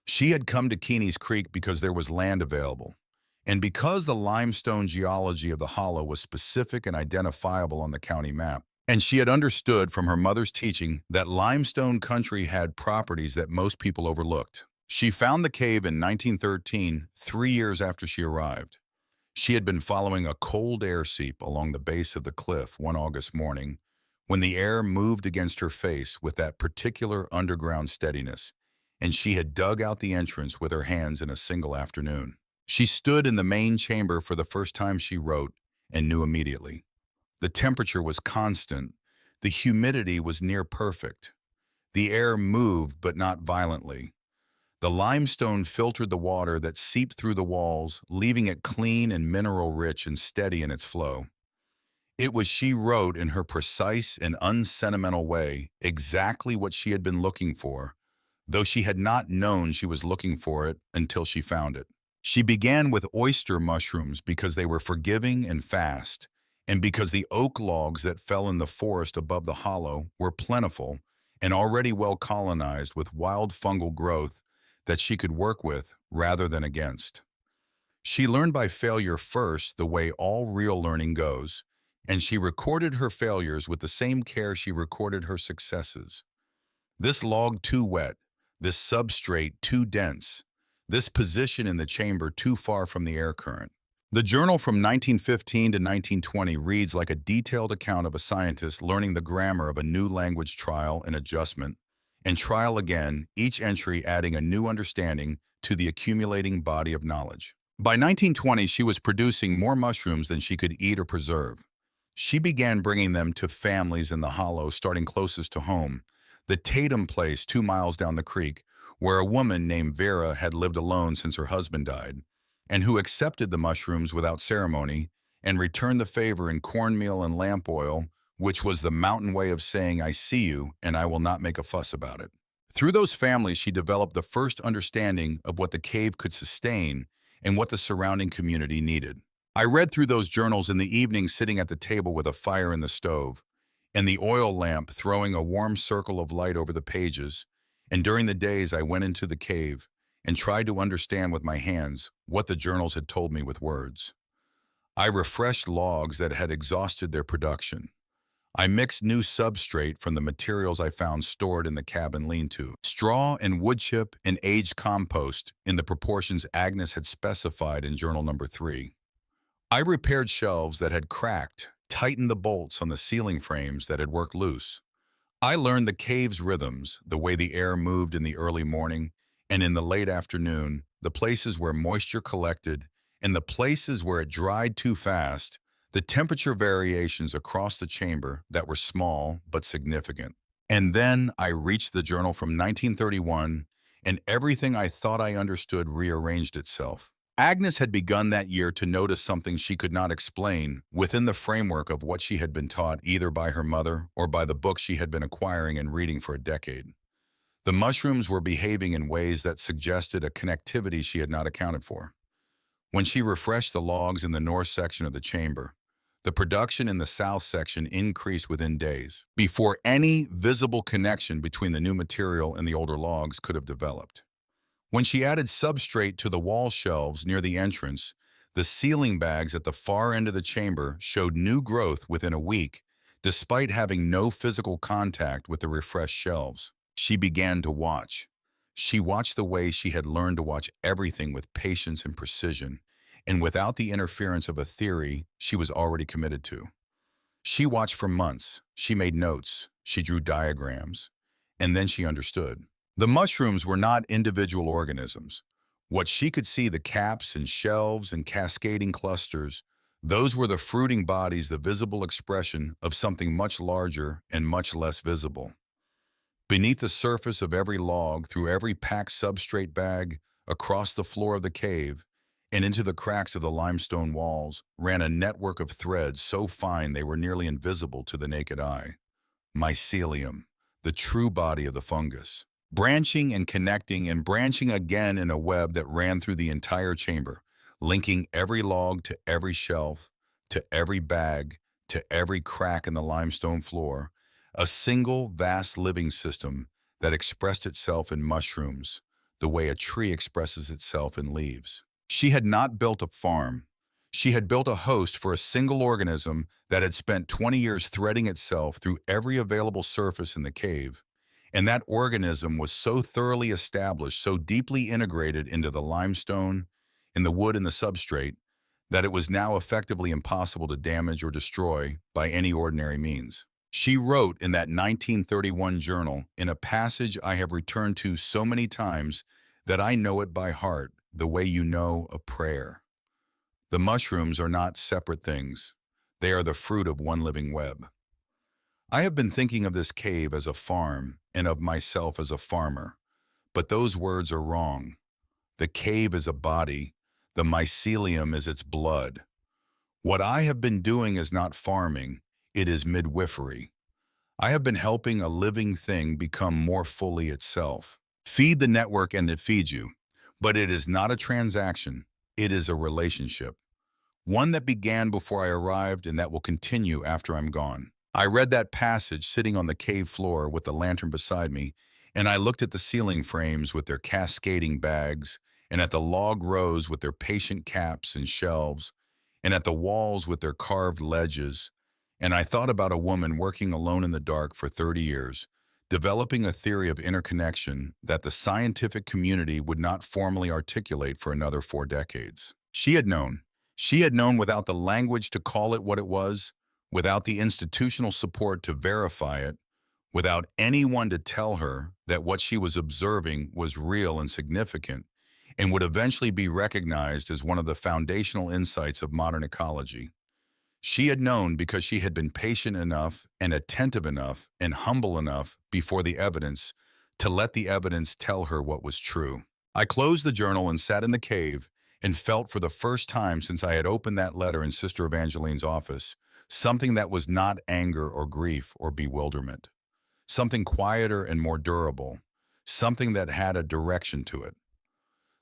She had come to Keeney's Creek because there was land available, and because the limestone geology of the hollow was specific and identifiable on the county map. And she had understood from her mother's teaching that limestone country had properties that most people overlooked. She found the cave in 1913, 3 years after she arrived. She had been following a cold air seep along the base of the cliff one August morning when the air moved against her face with that particular underground steadiness, and she had dug out the entrance with her hands in a single afternoon. She stood in the main chamber for the first time, she wrote, and knew immediately. The temperature was constant. The humidity was near perfect. The air moved, but not violently. The limestone filtered the water that seeped through the walls, leaving it clean and mineral-rich and steady in its flow. It was, she wrote in her precise and unsentimental way, exactly what she had been looking for, though she had not known she was looking for it until she found it. She began with oyster mushrooms because they were forgiving and fast, and because the oak logs that fell in the forest above the hollow were plentiful and already well colonized with wild fungal growth that she could work with rather than against. She learned by failure first, the way all real learning goes, and she recorded her failures with the same care she recorded her successes. This log too wet, this substrate too dense, this position in the chamber too far from the air current. The journal from 1915 to 1920 reads like a detailed account of a scientist learning the grammar of a new language, trial and adjustment, and trial again, each entry adding a new understanding to the accumulating body of knowledge. By 1920, she was producing more mushrooms than she could eat or preserve. She began bringing them to families in the hollow, starting closest to home, the Tatum place 2 miles down the creek, where a woman named Vera had lived alone since her husband died, and who accepted the mushrooms without ceremony and returned the favor in cornmeal and lamp oil, which was the mountain way of saying, I see you, and I will not make a fuss about it. Through those families, she developed the first understanding of what the cave could sustain and what the surrounding community needed. I read through those journals in the evening, sitting at the table with a fire in the stove, and the oil lamp throwing a warm circle of light over the pages, and during the days I went into the cave and tried to understand with my hands what the journals had told me with words. I refreshed logs that had exhausted their production. I mixed new substrate from the materials I found stored in the cabin lean-to, straw and wood chip and aged compost in the proportions Agnes had specified in journal number 3. I repaired shelves that had cracked, tightened the bolts on the ceiling frames that had worked loose. I learned the cave's rhythms, the way the air moved in the early morning and in the late afternoon, the places where moisture collected In the places where it dried too fast, the temperature variations across the chamber that were small but significant. And then I reached the journal from 1931, and everything I thought I understood rearranged itself. Agnes had begun that year to notice something she could not explain within the framework of what she had been taught either by her mother or by the books she had been acquiring and reading for a decade. The mushrooms were behaving in ways that suggested a connectivity she had not accounted for. When she refreshed the logs in the north section of the chamber, the production in the south section increased within days, before any visible connection between the new material and the older logs could have developed. When she added substrate to the wall shelves near the entrance, the sealing bags at the far end of the chamber showed new growth within a week, despite having no physical contact with the refreshed shelves. She began to watch. She watched the way she had learned to watch everything with patience and precision, and without the interference of a theory she was already committed to. She watched for months. She made notes. She drew diagrams. And then she understood. The mushrooms were not individual organisms. What she could see, the caps and shelves and cascading clusters, those were the fruiting bodies, the visible expression of something much larger and much less visible. Beneath the surface of every log, through every packed substrate bag, across the floor of the cave, and into the cracks of the limestone walls, ran a network of threads so fine they were nearly invisible to the naked eye. Mycelium, the true body of the fungus, branching and branching again in a web that ran through the entire chamber, linking every log to every shelf, to every bag, to every crack in the limestone floor, a single vast living system that expressed itself in mushrooms, the way a tree expresses itself in leaves. She had not built a farm. She had built a host for a single organism that had spent 20 years threading itself through every available surface in the cave. And that organism was so thoroughly established, so deeply integrated into the limestone, in the wood and the substrate, that it was now effectively impossible to damage or destroy by any ordinary means. She wrote in that 1931 journal, in a passage I have returned to so many times that I know it by heart, the way you know a prayer. The mushrooms are not separate things. They are the fruit of one living web. I have been thinking of this cave as a farm and of myself as a farmer, but those words are wrong. The cave is a body. The mycelium is its blood. What I have been doing is not farming. It is midwifery. I have been helping a living thing become more fully itself. Feed the network and it feeds you. But it is not a transaction. It is a relationship. One that began before I arrived and that will continue after I'm gone. I read that passage sitting on the cave floor with the lantern beside me, and I looked at the ceiling frames with their cascading bags, and at the log rows with their patient caps and shelves, and at the walls with their carved ledges, and I thought about a woman working alone in the dark for 30 years, developing a theory of interconnection that the scientific community would not formally articulate for another 4 decades. She had known. She had known without the language to call it what it was, without the institutional support to verify it, without anyone to tell her that what she was observing was real and significant, and would eventually be recognized as one of the foundational insights of modern ecology. She had known because she had been patient enough and attentive enough and humble enough before the evidence to let the evidence tell her what was true. I closed the journal and sat in the cave and felt for the first time since I had opened that letter in Sister Evangeline's office something that was not anger or grief or bewilderment, something quieter and more durable, something that had a direction to it.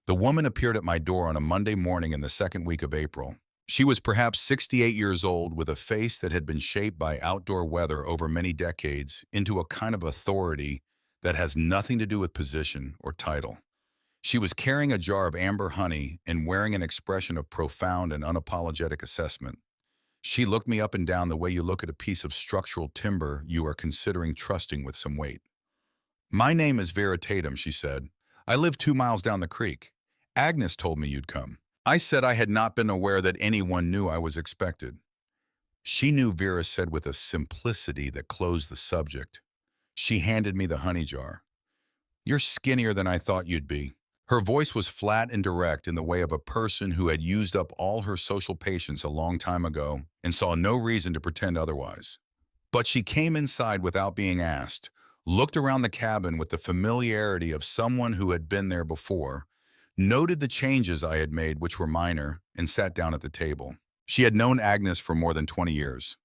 The woman appeared at my door on a Monday morning in the second week of April. She was perhaps 68 years old with a face that had been shaped by outdoor weather over many decades into a kind of authority that has nothing to do with position or title. She was carrying a jar of amber honey and wearing an expression of profound and unapologetic assessment. She looked me up and down the way you look at a piece of structural timber you are considering trusting with some weight. "My name is Vera Tatum," she said. "I live 2 miles down the creek. Agnes told me you'd come." I said I had not been aware that anyone knew I was expected. "She knew," Vera said with a simplicity that closed the subject. She handed me the honey jar. "You're skinnier than I thought you'd be." Her voice was flat and direct in the way of a person who had used up all her social patience a long time ago and saw no reason to pretend otherwise. But she came inside without being asked, looked around the cabin with the familiarity of someone who had been there before, noted the changes I had made, which were minor, and sat down at the table. She had known Agnes for more than 20 years.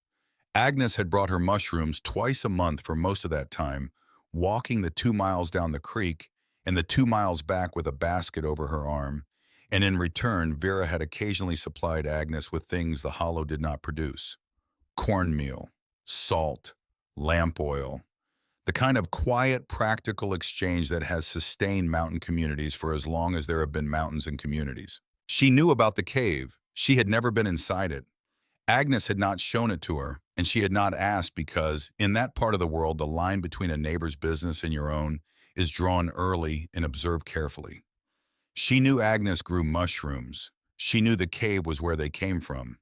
Agnes had brought her mushrooms twice a month for most of that time, walking the 2 miles down the creek and the 2 miles back with a basket over her arm, and in return, Vera had occasionally supplied Agnes with things the hollow did not produce: cornmeal, salt, lamp oil, the kind of quiet, practical exchange that has sustained mountain communities for as long as there have been mountains and communities. She knew about the cave. She had never been inside it. Agnes had not shown it to her, and she had not asked because, in that part of the world, the line between a neighbor's business and your own is drawn early and observed carefully. She knew Agnes grew mushrooms. She knew the cave was where they came from.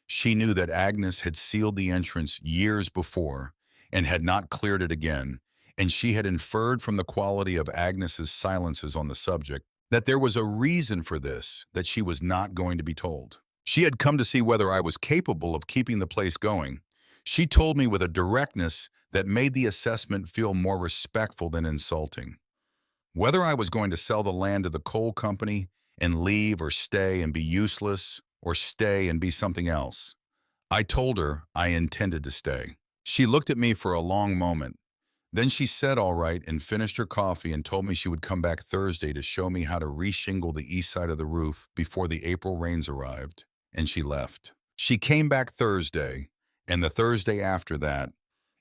She knew that Agnes had sealed the entrance years before and had not cleared it again, and she had inferred from the quality of Agnes's silences on the subject that there was a reason for this that she was not going to be told. She had come to see whether I was capable of keeping the place going. She told me with a directness that made the assessment feel more respectful than insulting. Whether I was going to sell the land to the coal company and leave, or stay and be useless, or stay and be something else. I told her I intended to stay. She looked at me for a long moment. Then she said all right and finished her coffee and told me she would come back Thursday to show me how to reshingle the east side of the roof before the April rains arrived, and she left. She came back Thursday, and the Thursday after that,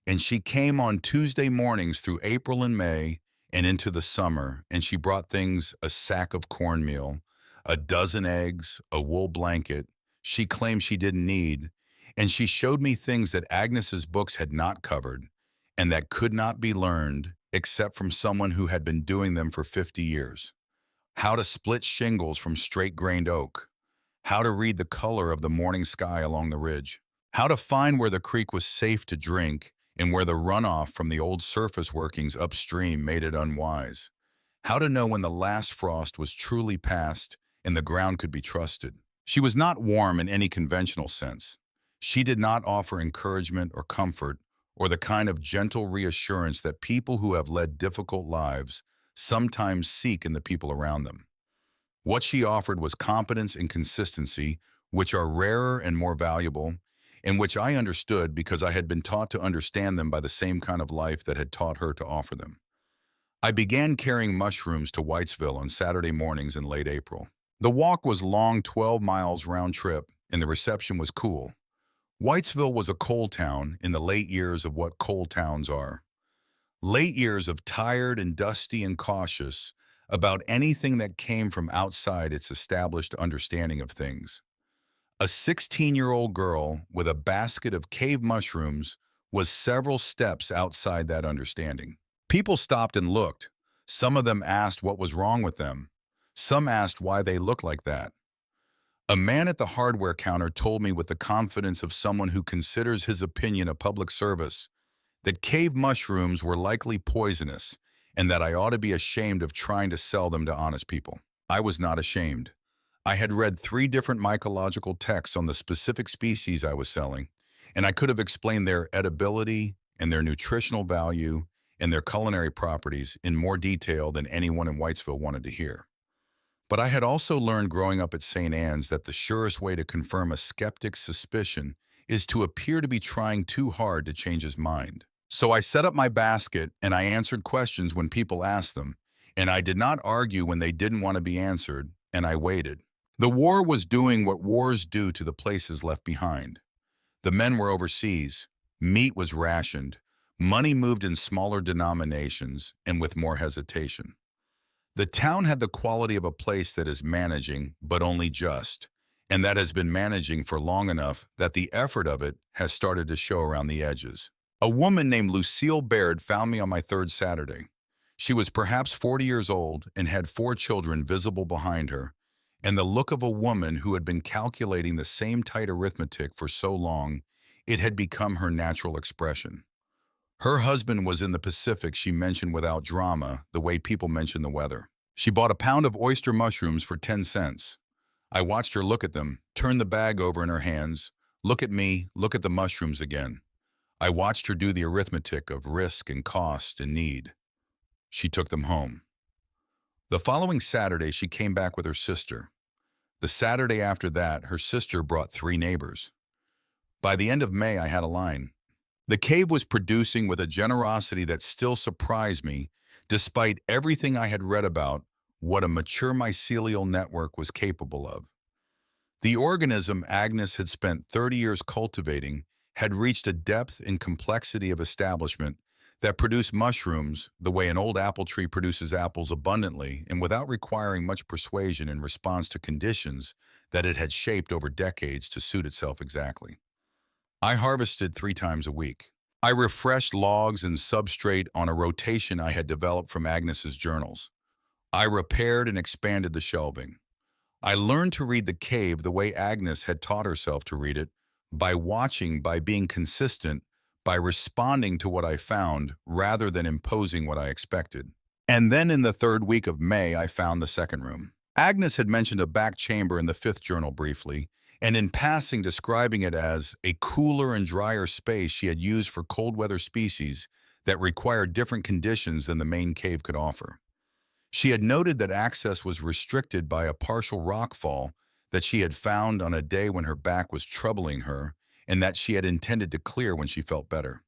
and she came on Tuesday mornings through April and May and into the summer, and she brought things: a sack of cornmeal, a dozen eggs, a wool blanket she claimed she didn't need, and she showed me things that Agnes's books had not covered and that could not be learned except from someone who had been doing them for 50 years. How to split shingles from straight-grained oak, how to read the color of the morning sky along the ridge, how to find where the creek was safe to drink and where the runoff from the old surface workings upstream made it unwise, how to know when the last frost was truly past and the ground could be trusted. She was not warm in any conventional sense. She did not offer encouragement or comfort or the kind of gentle reassurance that people who have led difficult lives sometimes seek in the people around them. What she offered was competence and consistency, which are rarer and more valuable, and which I understood because I had been taught to understand them by the same kind of life that had taught her to offer them. I began carrying mushrooms to Whitesville on Saturday mornings in late April. The walk was long, 12 miles round trip, and the reception was cool. Whitesville was a coal town in the late years of what coal towns are. Late years of tired and dusty and cautious about anything that came from outside its established understanding of things. A 16-year-old girl with a basket of cave mushrooms was several steps outside that understanding. People stopped and looked. Some of them asked what was wrong with them. Some asked why they looked like that. A man at the hardware counter told me with the confidence of someone who considers his opinion a public service that cave mushrooms were likely poisonous and that I ought to be ashamed of trying to sell them to honest people. I was not ashamed. I had read 3 different mycological texts on the specific species I was selling, and I could have explained their edibility and their nutritional value and their culinary properties in more detail than anyone in Whitesville wanted to hear. But I had also learned growing up at St. Anne's that the surest way to confirm a skeptic's suspicion is to appear to be trying too hard to change his mind. So I set up my basket and I answered questions when people asked them, and I did not argue when they didn't want to be answered, and I waited. The war was doing what wars do to the places left behind. The men were overseas, meat was rationed, money moved in smaller denominations and with more hesitation. The town had the quality of a place that is managing, but only just, and that has been managing for long enough that the effort of it has started to show around the edges. A woman named Lucille Baird found me on my 3rd Saturday. She was perhaps 40 years old and had 4 children visible behind her, and the look of a woman who had been calculating the same tight arithmetic for so long, it had become her natural expression. Her husband was in the Pacific, she mentioned without drama, the way people mention the weather. She bought a pound of oyster mushrooms for 10 cents. I watched her look at them, turn the bag over in her hands, look at me, look at the mushrooms again. I watched her do the arithmetic of risk and cost and need. She took them home. The following Saturday, she came back with her sister. The Saturday after that, her sister brought 3 neighbors. By the end of May, I had a line. The cave was producing with a generosity that still surprised me, despite everything I had read about what a mature mycelial network was capable of. The organism Agnes had spent 30 years cultivating had reached a depth and complexity of establishment that produced mushrooms the way an old apple tree produces apples abundantly and without requiring much persuasion in response to conditions that it had shaped over decades to suit itself exactly. I harvested 3 times a week. I refreshed logs and substrate on a rotation I had developed from Agnes's journals. I repaired and expanded the shelving. I learned to read the cave the way Agnes had taught herself to read it, by watching, by being consistent, by responding to what I found rather than imposing what I expected. And then in the 3rd week of May, I found the second room. Agnes had mentioned a back chamber in the 5th journal briefly, and in passing describing it as a cooler and drier space she had used for cold weather species that required different conditions than the main cave could offer. She had noted that access was restricted by a partial rockfall that she had found on a day when her back was troubling her and that she had intended to clear when she felt better.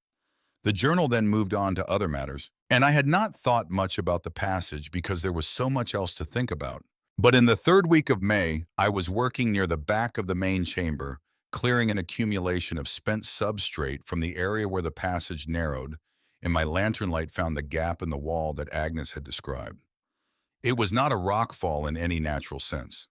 The journal then moved on to other matters, and I had not thought much about the passage because there was so much else to think about. But in the 3rd week of May, I was working near the back of the main chamber, clearing an accumulation of spent substrate from the area where the passage narrowed, and my lantern light found the gap in the wall that Agnes had described. It was not a rockfall in any natural sense.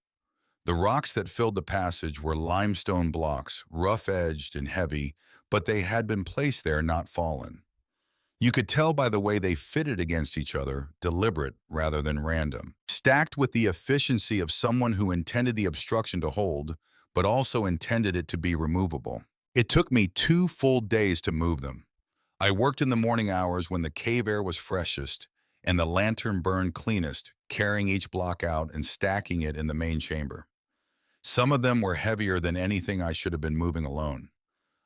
The rocks that filled the passage were limestone blocks, rough-edged and heavy, but they had been placed there, not fallen. You could tell by the way they fitted against each other, deliberate rather than random, stacked with the efficiency of someone who intended the obstruction to hold, but also intended it to be removable. It took me 2 full days to move them. I worked in the morning hours when the cave air was freshest and the lantern burned cleanest, carrying each block out and stacking it in the main chamber. Some of them were heavier than anything I should have been moving alone.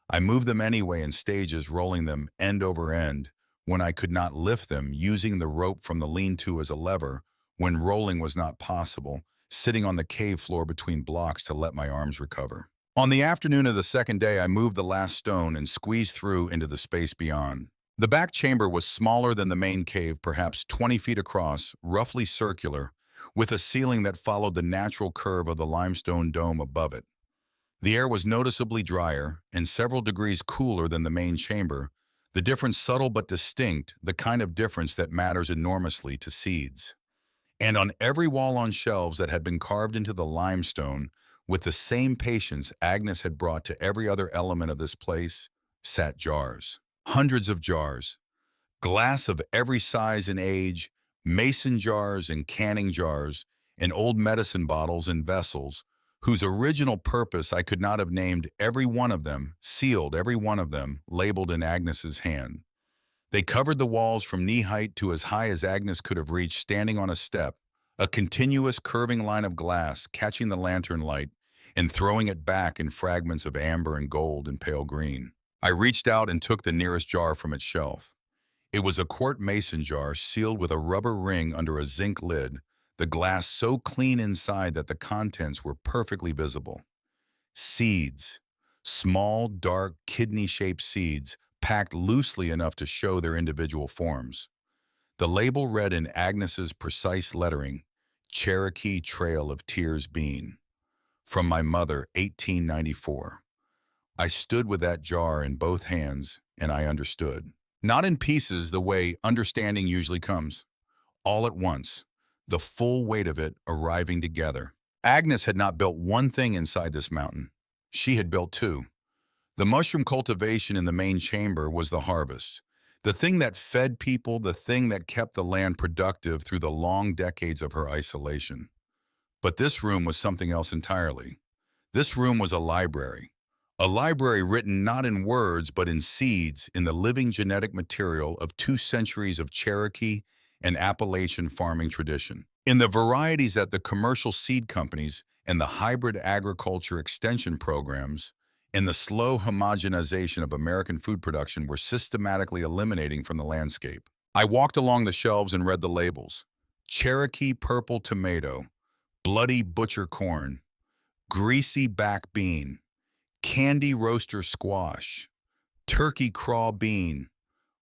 I moved them anyway in stages, rolling them end over end when I could not lift them, using the rope from the lean-to as a lever when rolling was not possible, sitting on the cave floor between blocks to let my arms recover. On the afternoon of the 2nd day, I moved the last stone and squeezed through into the space beyond. The back chamber was smaller than the main cave, perhaps 20 feet across, roughly circular, with a ceiling that followed the natural curve of the limestone dome above it. The air was noticeably drier and several degrees cooler than the main chamber, the difference subtle but distinct, the kind of difference that matters enormously to seeds. And on every wall on shelves that had been carved into the limestone, with the same patience Agnes had brought to every other element of this place, sat jars. Hundreds of jars, glass of every size and age, mason jars and canning jars, and old medicine bottles and vessels, whose original purpose I could not have named, every one of them, sealed, every one of them, labeled in Agnes's hand. They covered the walls from knee height to as high as Agnes could have reached standing on a step, a continuous curving line of glass catching the lantern light and throwing it back in fragments of amber and gold and pale green. I reached out and took the nearest jar from its shelf. It was a quart mason jar sealed with a rubber ring under a zinc lid, the glass so clean inside that the contents were perfectly visible. Seeds. Small, dark, kidney-shaped seeds, packed loosely enough to show their individual forms. The label read in Agnes's precise lettering, Cherokee Trail of Tears Bean. From my mother, 1894. I stood with that jar in both hands, and I understood. Not in pieces the way understanding usually comes. All at once, the full weight of it arriving together. Agnes had not built one thing inside this mountain. She had built 2. The mushroom cultivation in the main chamber was the harvest. The thing that fed people, the thing that kept the land productive through the long decades of her isolation. But this room was something else entirely. This room was a library. A library written not in words but in seeds, in the living genetic material of 2 centuries of Cherokee and Appalachian farming tradition. In the varieties at the commercial seed companies and the hybrid agriculture extension programs, and the slow homogenization of American food production were systematically eliminating from the landscape. I walked along the shelves and read the labels. Cherokee purple tomato, bloody butcher corn, greasy back bean, candy roaster squash, turkey craw bean,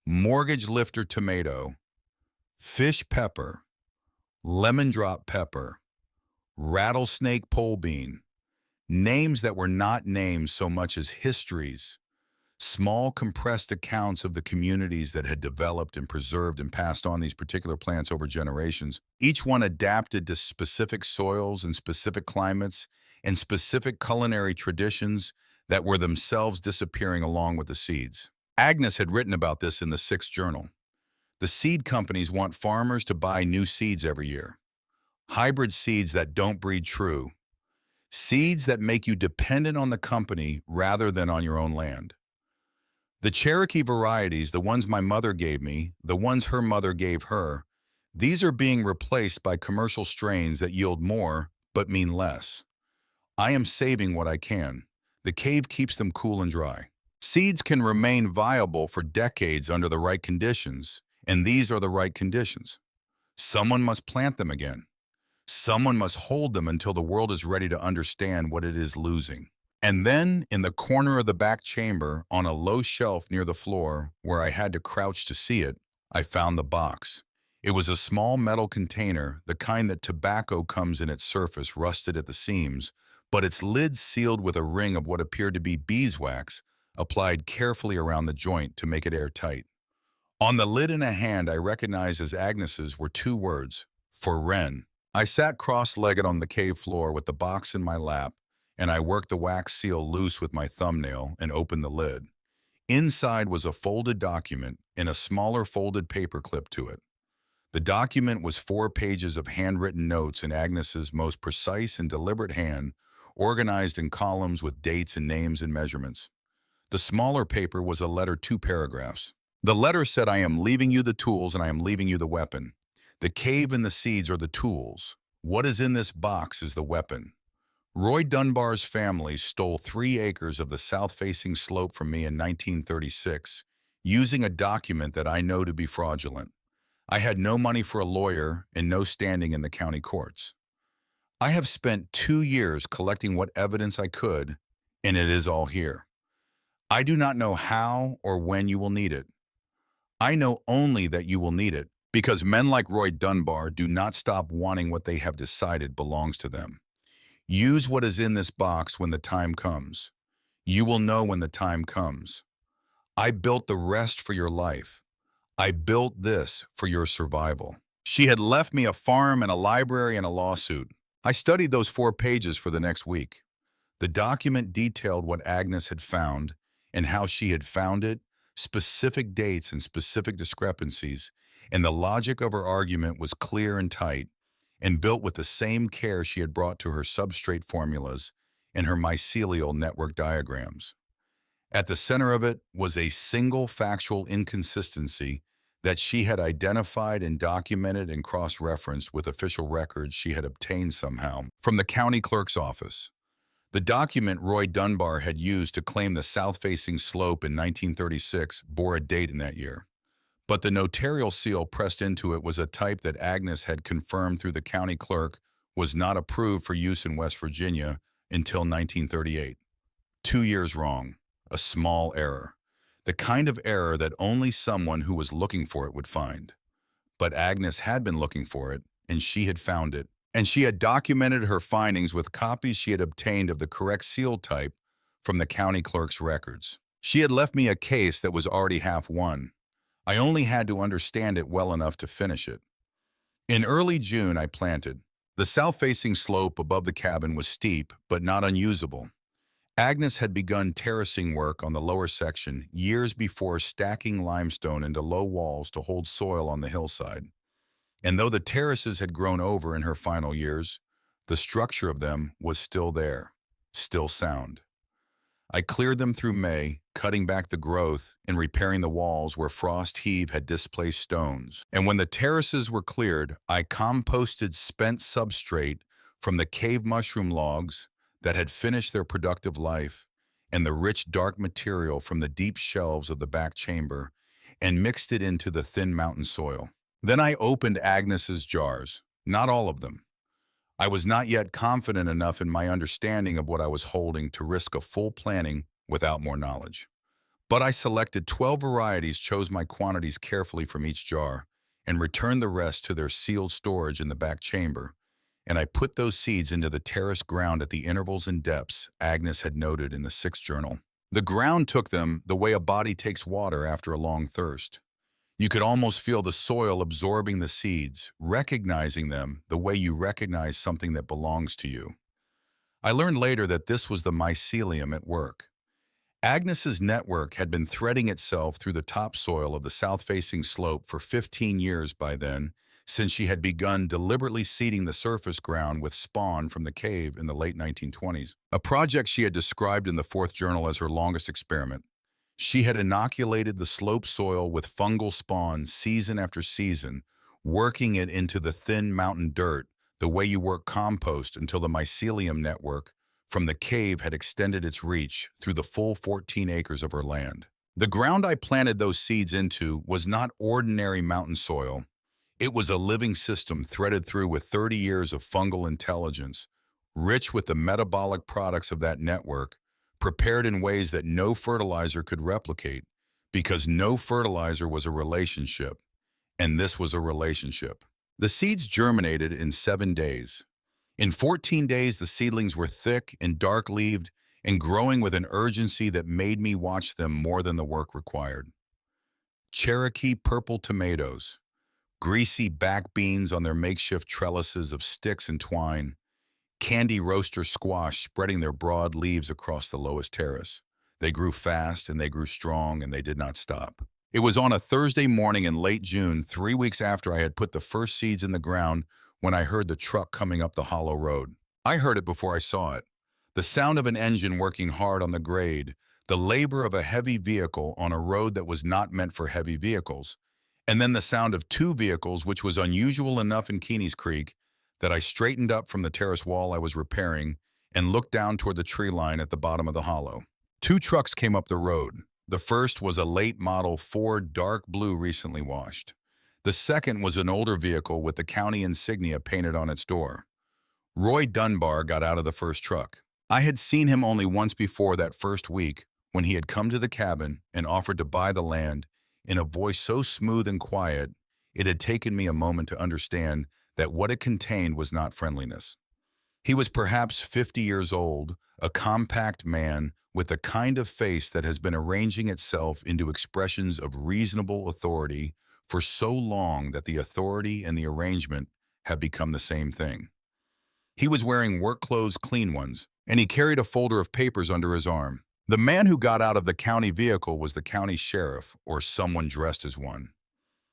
mortgage lifter tomato, fish pepper, lemon drop pepper, rattlesnake pole bean, names that were not names so much as histories, small compressed accounts of the communities that had developed and preserved and passed on these particular plants over generations, each one adapted to specific soils and specific climates and specific culinary traditions that were themselves disappearing along with the seeds. Agnes had written about this in the 6th journal. The seed companies want farmers to buy new seeds every year. Hybrid seeds that don't breed true. Seeds that make you dependent on the company rather than on your own land. The Cherokee varieties, the ones my mother gave me, the ones her mother gave her, these are being replaced by commercial strains that yield more but mean less. I am saving what I can. The cave keeps them cool and dry. Seeds can remain viable for decades under the right conditions, and these are the right conditions. Someone must plant them again. Someone must hold them until the world is ready to understand what it is losing. And then, in the corner of the back chamber, on a low shelf near the floor, where I had to crouch to see it, I found the box. It was a small metal container, the kind that tobacco comes in its surface, rusted at the seams, but its lid sealed with a ring of what appeared to be beeswax, applied carefully around the joint to make it airtight. On the lid in a hand I recognized as Agnes's were 2 words, for Wren. I sat cross-legged on the cave floor with the box in my lap, and I worked the wax seal loose with my thumbnail and opened the lid. Inside was a folded document and a smaller folded paper clip to it. The document was 4 pages of handwritten notes in Agnes's most precise and deliberate hand, organized in columns with dates and names and measurements. The smaller paper was a letter 2 paragraphs. The letter said, I am leaving you the tools and I am leaving you the weapon. The cave and the seeds are the tools. What is in this box is the weapon. Roy Dunbar's family stole 3 acres of the south-facing slope from me in 1936, using a document that I know to be fraudulent. I had no money for a lawyer and no standing in the county courts. I have spent 2 years collecting what evidence I could, and it is all here. I do not know how or when you will need it. I know only that you will need it, because men like Roy Dunbar do not stop wanting what they have decided belongs to them. Use what is in this box when the time comes. You will know when the time comes. I built the rest for your life. I built this for your survival. She had left me a farm and a library and a lawsuit. I studied those 4 pages for the next week. The document detailed what Agnes had found and how she had found it, specific dates and specific discrepancies, and the logic of her argument was clear and tight, and built with the same care she had brought to her substrate formulas and her mycelial network diagrams. At the center of it was a single factual inconsistency that she had identified and documented and cross-referenced with official records she had obtained somehow from the county clerk's office. The document Roy Dunbar had used to claim the south-facing slope in 1936 bore a date in that year. But the notarial seal pressed into it was a type that Agnes had confirmed through the county clerk was not approved for use in West Virginia until 1938. 2 years wrong. A small error. The kind of error that only someone who was looking for it would find. But Agnes had been looking for it, and she had found it. And she had documented her findings with copies she had obtained of the correct seal type from the county clerk's records. She had left me a case that was already half won. I only had to understand it well enough to finish it. In early June, I planted. The south-facing slope above the cabin was steep, but not unusable. Agnes had begun terracing work on the lower section years before, stacking limestone into low walls to hold soil on the hillside. And though the terraces had grown over in her final years, the structure of them was still there, still sound. I cleared them through May, cutting back the growth and repairing the walls where frost heave had displaced stones. And when the terraces were cleared, I composted spent substrate from the cave mushroom logs that had finished their productive life and the rich dark material from the deep shelves of the back chamber and mixed it into the thin mountain soil. Then I opened Agnes's jars, not all of them. I was not yet confident enough in my understanding of what I was holding to risk a full planting without more knowledge. But I selected 12 varieties, chose my quantities carefully from each jar, and returned the rest to their sealed storage in the back chamber. And I put those seeds into the terraced ground at the intervals and depths Agnes had noted in the 6th journal. The ground took them the way a body takes water after a long thirst. You could almost feel the soil absorbing the seeds, recognizing them the way you recognize something that belongs to you. I learned later that this was the mycelium at work. Agnes's network had been threading itself through the topsoil of the south-facing slope for 15 years by then, since she had begun deliberately seeding the surface ground with spawn from the cave in the late 1920s, a project she had described in the 4th journal as her longest experiment. She had inoculated the slope soil with fungal spawn season after season, working it into the thin mountain dirt, the way you work compost, until the mycelium network from the cave had extended its reach through the full 14 acres of her land. The ground I planted those seeds into was not ordinary mountain soil. It was a living system threaded through with 30 years of fungal intelligence, rich with the metabolic products of that network, prepared in ways that no fertilizer could replicate, because no fertilizer was a relationship, and this was a relationship. The seeds germinated in 7 days. In 14 days, the seedlings were thick and dark-leaved and growing with an urgency that made me watch them more than the work required. Cherokee purple tomatoes, greasy back beans on their makeshift trellises of sticks and twine, candy roaster squash spreading their broad leaves across the lowest terrace. They grew fast and they grew strong and they did not stop. It was on a Thursday morning in late June, 3 weeks after I had put the first seeds in the ground, when I heard the truck coming up the hollow road. I heard it before I saw it. The sound of an engine working hard on the grade, the labor of a heavy vehicle on a road that was not meant for heavy vehicles, and then the sound of 2 vehicles, which was unusual enough in Keeney's Creek, that I straightened up from the terrace wall I was repairing and looked down toward the tree line at the bottom of the hollow. 2 trucks came up the road. The first was a late model Ford dark blue recently washed. The second was an older vehicle with the county insignia painted on its door. Roy Dunbar got out of the first truck. I had seen him only once before that first week, when he had come to the cabin and offered to buy the land in a voice so smooth and quiet, it had taken me a moment to understand that what it contained was not friendliness. He was perhaps 50 years old, a compact man with the kind of face that has been arranging itself into expressions of reasonable authority for so long that the authority and the arrangement have become the same thing. He was wearing work clothes, clean ones, and he carried a folder of papers under his arm. The man who got out of the county vehicle was the county sheriff, or someone dressed as one.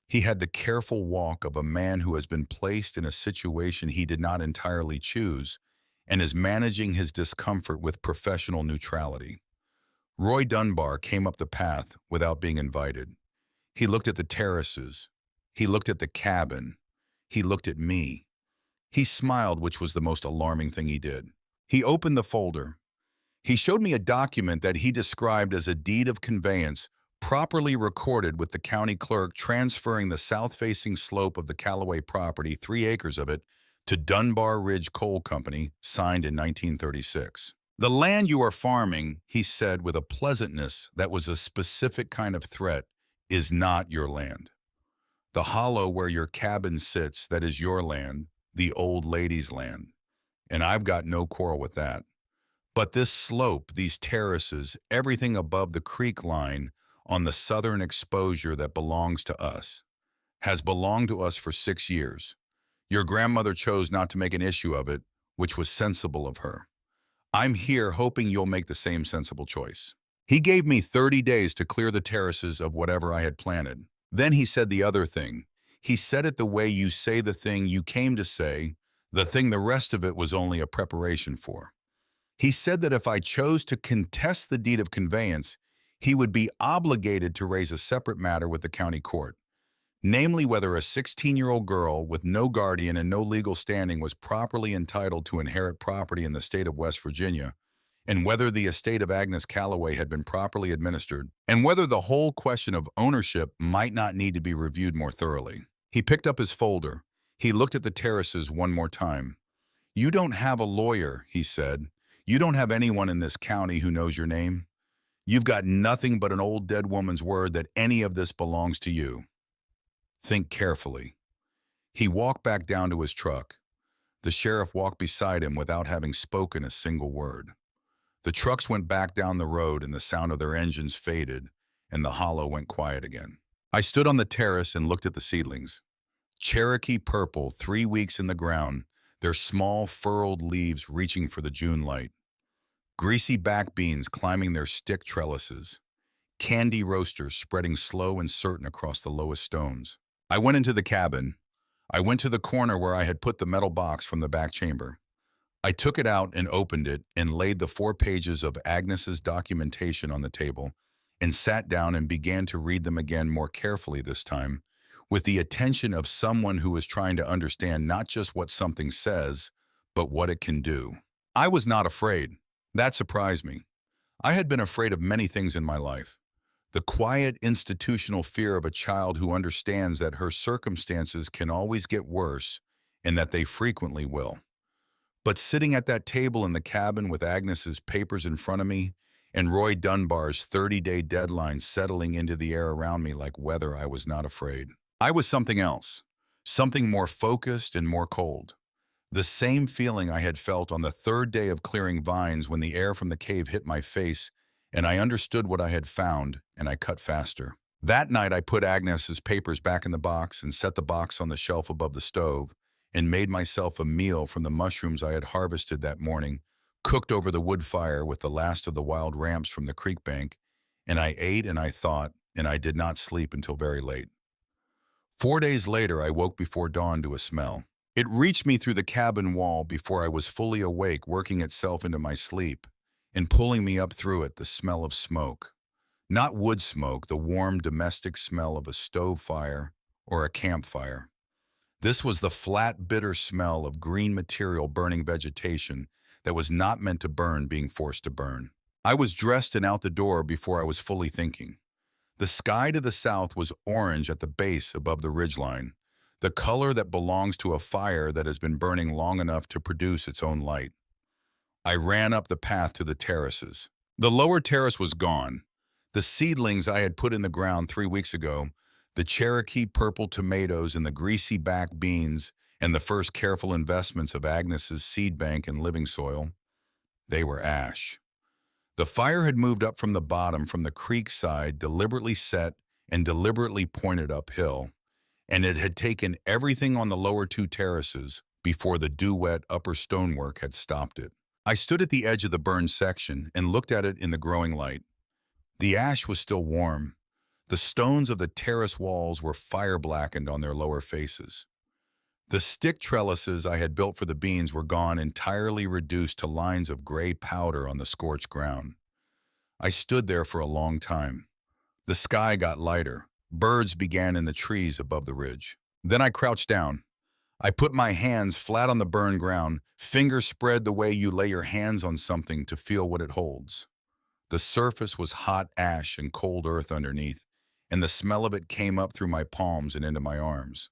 He had the careful walk of a man who has been placed in a situation he did not entirely choose and is managing his discomfort with professional neutrality. Roy Dunbar came up the path without being invited. He looked at the terraces. He looked at the cabin. He looked at me. He smiled, which was the most alarming thing he did. He opened the folder. He showed me a document that he described as a deed of conveyance properly recorded with the county clerk transferring the south-facing slope of the Callaway property, 3 acres of it, to Dunbar Ridge Coal Company, signed in 1936. The land you are farming, he said with a pleasantness that was a specific kind of threat, is not your land. The hollow where your cabin sits, that is your land, the old lady's land. And I've got no quarrel with that. But this slope, these terraces, everything above the creek line on the southern exposure that belongs to us, has belonged to us for 6 years. Your grandmother chose not to make an issue of it, which was sensible of her. I'm here hoping you'll make the same sensible choice. He gave me 30 days to clear the terraces of whatever I had planted. Then he said the other thing. He said it the way you say the thing you came to say, the thing the rest of it was only a preparation for. He said that if I chose to contest the deed of conveyance, he would be obligated to raise a separate matter with the county court, namely whether a 16-year-old girl with no guardian and no legal standing was properly entitled to inherit property in the state of West Virginia, and whether the estate of Agnes Calloway had been properly administered, and whether the whole question of ownership might not need to be reviewed more thoroughly. He picked up his folder. He looked at the terraces one more time. "You don't have a lawyer," he said. "You don't have anyone in this county who knows your name. You've got nothing but an old dead woman's word that any of this belongs to you. Think carefully." He walked back down to his truck. The sheriff walked beside him without having spoken a single word. The trucks went back down the road and the sound of their engines faded, and the hollow went quiet again. I stood on the terrace and looked at the seedlings. Cherokee purple, 3 weeks in the ground, their small furrowed leaves reaching for the June light. Greasy back beans climbing their stick trellises. Candy roasters spreading slow and certain across the lowest stones. I went into the cabin. I went to the corner where I had put the metal box from the back chamber. I took it out and opened it and laid the 4 pages of Agnes's documentation on the table and sat down and began to read them again more carefully this time, with the attention of someone who is trying to understand not just what something says, but what it can do. I was not afraid. That surprised me. I had been afraid of many things in my life. The quiet institutional fear of a child who understands that her circumstances can always get worse and that they frequently will. But sitting at that table in the cabin with Agnes's papers in front of me and Roy Dunbar's 30-day deadline settling into the air around me like weather, I was not afraid. I was something else, something more focused and more cold. The same feeling I had felt on the 3rd day of clearing vines when the air from the cave hit my face and I understood what I had found and I cut faster. That night I put Agnes's papers back in the box and set the box on the shelf above the stove and made myself a meal from the mushrooms I had harvested that morning, cooked over the wood fire with the last of the wild ramps from the creek bank, and I ate and I thought, and I did not sleep until very late. 4 days later, I woke before dawn to a smell. It reached me through the cabin wall before I was fully awake, working itself into my sleep, and pulling me up through it, the smell of smoke. Not wood smoke, the warm domestic smell of a stove fire or a campfire. This was the flat, bitter smell of green material burning vegetation that was not meant to burn being forced to burn. I was dressed and out the door before I was fully thinking. The sky to the south was orange at the base above the ridgeline, the color that belongs to a fire that has been burning long enough to produce its own light. I ran up the path to the terraces. The lower terrace was gone. The seedlings I had put in the ground 3 weeks ago, the Cherokee purple tomatoes and the greasy back beans and the first careful investments of Agnes's seed bank and living soil, they were ash. The fire had moved up from the bottom from the creek side, deliberately set and deliberately pointed uphill, and it had taken everything on the lower 2 terraces before the dew-wet upper stonework had stopped it. I stood at the edge of the burned section and looked at it in the growing light. The ash was still warm. The stones of the terrace walls were fire-blackened on their lower faces. The stick trellises I had built for the beans were gone, entirely reduced to lines of gray powder on the scorched ground. I stood there for a long time. The sky got lighter. Birds began in the trees above the ridge. Then I crouched down. I put my hands flat on the burned ground, fingers spread the way you lay your hands on something to feel what it holds. The surface was hot ash and cold earth underneath, and the smell of it came up through my palms and into my arms.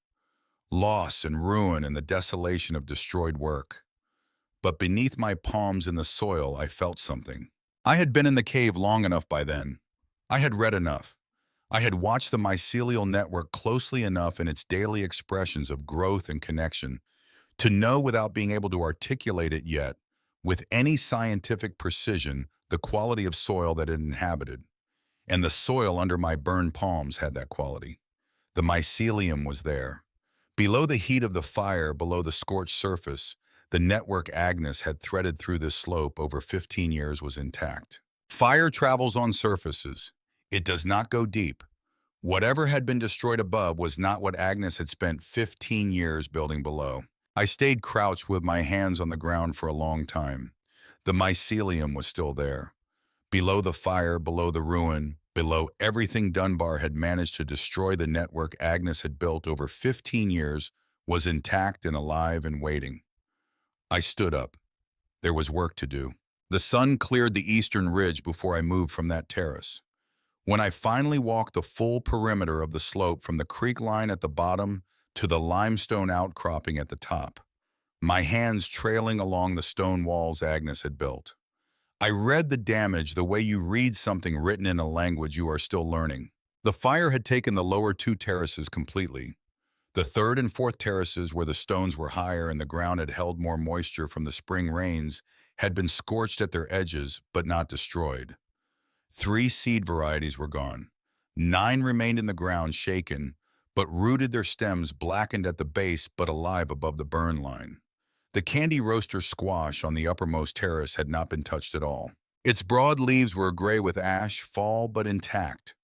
Loss and ruin and the desolation of destroyed work. But beneath my palms in the soil, I felt something. I had been in the cave long enough by then. I had read enough. I had watched the mycelial network closely enough in its daily expressions of growth and connection to know, without being able to articulate it yet, with any scientific precision, the quality of soil that it inhabited. And the soil under my burned palms had that quality. The mycelium was there. Below the heat of the fire, below the scorched surface, the network Agnes had threaded through this slope over 15 years was intact. Fire travels on surfaces. It does not go deep. Whatever had been destroyed above was not what Agnes had spent 15 years building below. I stayed crouched with my hands on the ground for a long time. The mycelium was still there. Below the fire, below the ruin, below everything Dunbar had managed to destroy, the network Agnes had built over 15 years was intact and alive and waiting. I stood up. There was work to do. The sun cleared the eastern ridge before I moved from that terrace. When I finally walked the full perimeter of the slope from the creek line at the bottom to the limestone outcropping at the top, my hands trailing along the stone walls Agnes had built, I read the damage the way you read something written in a language you are still learning. The fire had taken the lower two terraces completely. The third and fourth terraces, where the stones were higher and the ground had held more moisture from the spring rains, had been scorched at their edges but not destroyed. 3 seed varieties were gone. 9 remained in the ground, shaken, but rooted, their stems blackened at the base but alive above the burn line. The candy roaster squash on the uppermost terrace had not been touched at all. Its broad leaves were gray with ash, fall but intact,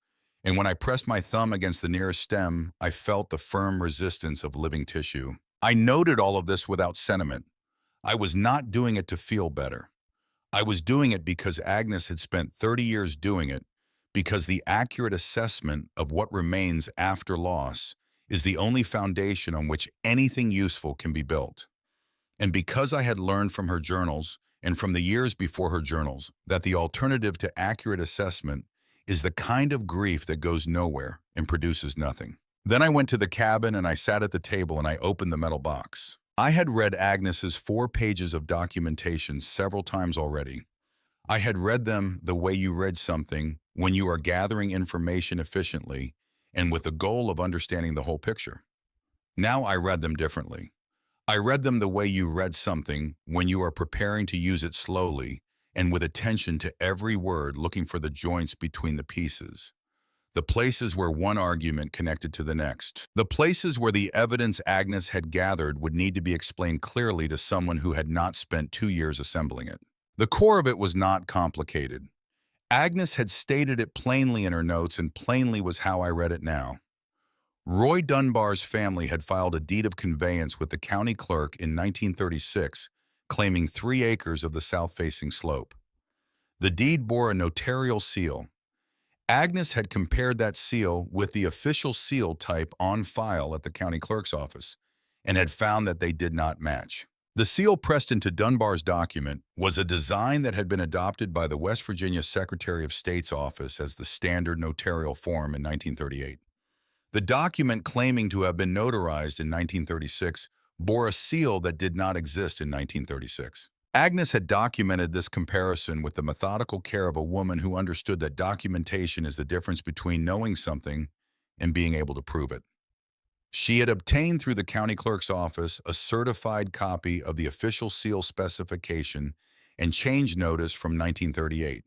and when I pressed my thumb against the nearest stem, I felt the firm resistance of living tissue. I noted all of this without sentiment. I was not doing it to feel better. I was doing it because Agnes had spent 30 years doing it, because the accurate assessment of what remains after loss is the only foundation on which anything useful can be built. And because I had learned from her journals and from the years before her journals that the alternative to accurate assessment is the kind of grief that goes nowhere and produces nothing. Then I went to the cabin and I sat at the table and I opened the metal box. I had read Agnes's 4 pages of documentation several times already. I had read them the way you read something when you are gathering information efficiently and with the goal of understanding the whole picture. Now I read them differently. I read them the way you read something when you are preparing to use it slowly and with attention to every word, looking for the joints between the pieces. The places where one argument connected to the next. The places where the evidence Agnes had gathered would need to be explained clearly to someone who had not spent 2 years assembling it. The core of it was not complicated. Agnes had stated it plainly in her notes, and plainly was how I read it now. Roy Dunbar's family had filed a deed of conveyance with the county clerk in 1936, claiming 3 acres of the south-facing slope. The deed bore a notarial seal. Agnes had compared that seal with the official seal type on file at the county clerk's office and had found that they did not match. The seal pressed into Dunbar's document was a design that had been adopted by the West Virginia Secretary of State's office as the standard notarial form in 1938. The document, claiming to have been notarized in 1936, bore a seal that did not exist in 1936. Agnes had documented this comparison with the methodical care of a woman who understood that documentation is the difference between knowing something and being able to prove it. She had obtained through the county clerk's office a certified copy of the official seal specification and change notice from 1938.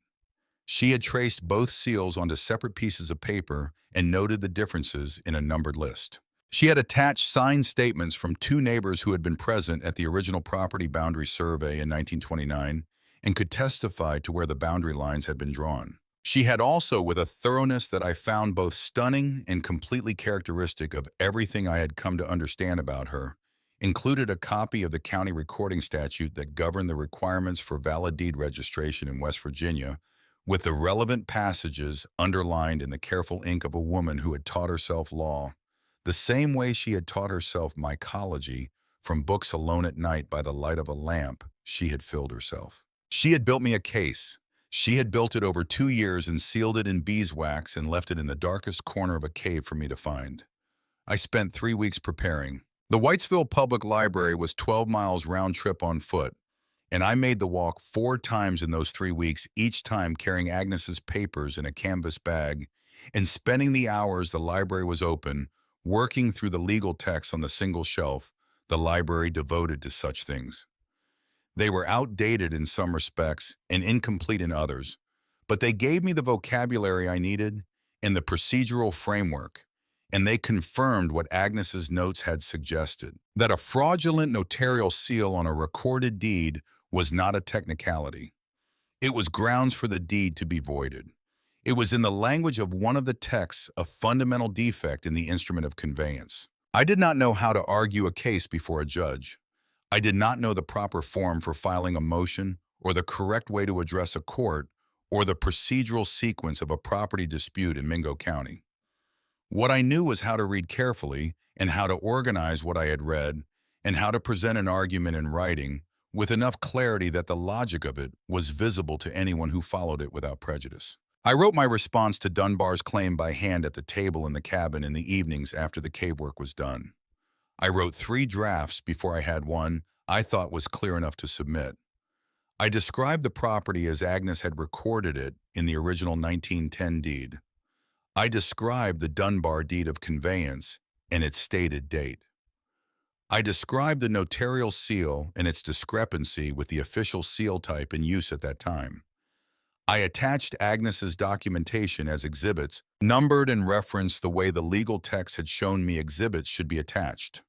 She had traced both seals onto separate pieces of paper and noted the differences in a numbered list. She had attached signed statements from 2 neighbors who had been present at the original property boundary survey in 1929 and could testify to where the boundary lines had been drawn. She had also, with a thoroughness that I found both stunning and completely characteristic of everything I had come to understand about her, included a copy of the county recording statute that governed the requirements for valid deed registration in West Virginia, with the relevant passages underlined in the careful ink of a woman who had taught herself law, the same way she had taught herself mycology from books alone at night by the light of a lamp she had filled herself. She had built me a case. She had built it over 2 years and sealed it in beeswax and left it in the darkest corner of a cave for me to find. I spent 3 weeks preparing. The Whitesville Public Library was 12 miles round trip on foot, and I made the walk 4 times in those 3 weeks, each time carrying Agnes's papers in a canvas bag and spending the hours the library was open, working through the legal texts on the single shelf the library devoted to such things. They were outdated in some respects and incomplete in others, but they gave me the vocabulary I needed and the procedural framework, and they confirmed what Agnes's notes had suggested, that a fraudulent notarial seal on a recorded deed was not a technicality. It was grounds for the deed to be voided. It was, in the language of one of the texts, a fundamental defect in the instrument of conveyance. I did not know how to argue a case before a judge. I did not know the proper form for filing a motion or the correct way to address a court, or the procedural sequence of a property dispute in Mingo County. What I knew was how to read carefully and how to organize what I had read and how to present an argument in writing with enough clarity that the logic of it was visible to anyone who followed it without prejudice. I wrote my response to Dunbar's claim by hand at the table in the cabin in the evenings after the cave work was done. I wrote 3 drafts before I had one I thought was clear enough to submit. I described the property as Agnes had recorded it in the original 1910 deed. I described the Dunbar deed of conveyance and its stated date. I described the notarial seal and its discrepancy with the official seal type in use at that time. I attached Agnes's documentation as exhibits, numbered and referenced the way the legal text had shown me exhibits should be attached.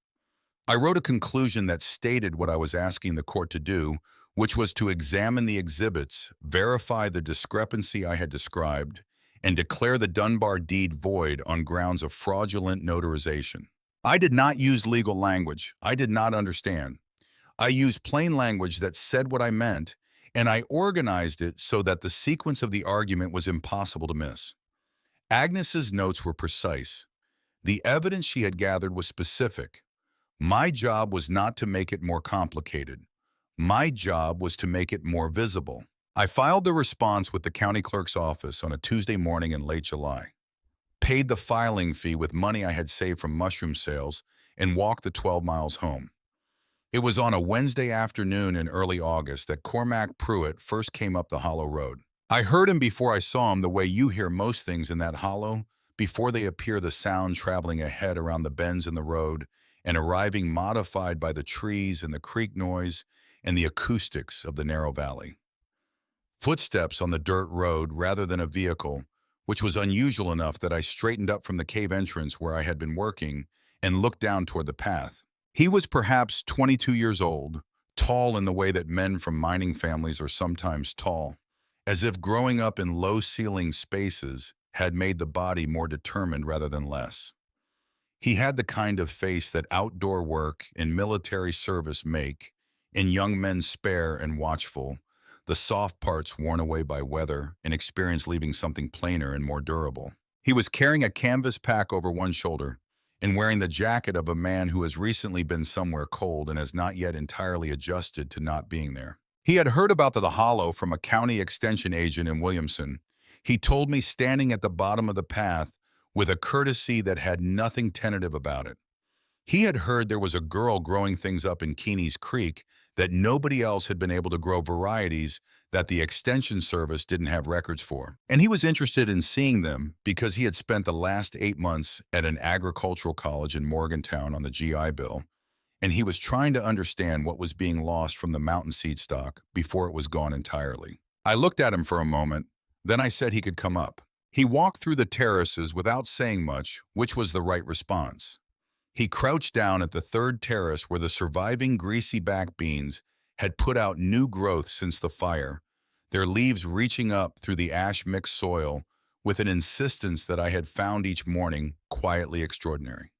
I wrote a conclusion that stated what I was asking the court to do, which was to examine the exhibits, verify the discrepancy I had described, and declare the Dunbar deed void on grounds of fraudulent notarization. I did not use legal language I did not understand. I used plain language that said what I meant, and I organized it so that the sequence of the argument was impossible to miss. Agnes's notes were precise. The evidence she had gathered was specific. My job was not to make it more complicated. My job was to make it more visible. I filed the response with the county clerk's office on a Tuesday morning in late July, paid the filing fee with money I had saved from mushroom sales, and walked the 12 miles home. It was on a Wednesday afternoon in early August that Cormac Pruitt first came up the hollow road. I heard him before I saw him the way you hear most things in that hollow, before they appear, the sound traveling ahead around the bends in the road and arriving modified by the trees and the creek noise and the acoustics of the narrow valley. Footsteps on the dirt road rather than a vehicle, which was unusual enough that I straightened up from the cave entrance where I had been working and looked down toward the path. He was perhaps 22 years old, tall in the way that men from mining families are sometimes tall, as if growing up in low-ceiling spaces had made the body more determined rather than less. He had the kind of face that outdoor work and military service make, and young men spare and watchful, the soft parts worn away by weather and experience leaving something plainer and more durable. He was carrying a canvas pack over one shoulder and wearing the jacket of a man who has recently been somewhere cold and has not yet entirely adjusted to not being there. He had heard about the hollow from a county extension agent in Williamson. He told me standing at the bottom of the path with a courtesy that had nothing tentative about it. He had heard there was a girl growing things up in Keeney's Creek that nobody else had been able to grow varieties that the Extension Service didn't have records for. And he was interested in seeing them because he had spent the last 8 months at an agricultural college in Morgantown on the GI Bill, and he was trying to understand what was being lost from the mountain seed stock before it was gone entirely. I looked at him for a moment, then I said he could come up. He walked through the terraces without saying much, which was the right response. He crouched down at the third terrace where the surviving greasy back beans had put out new growth since the fire, their leaves reaching up through the ash-mixed soil with an insistence that I had found each morning quietly extraordinary.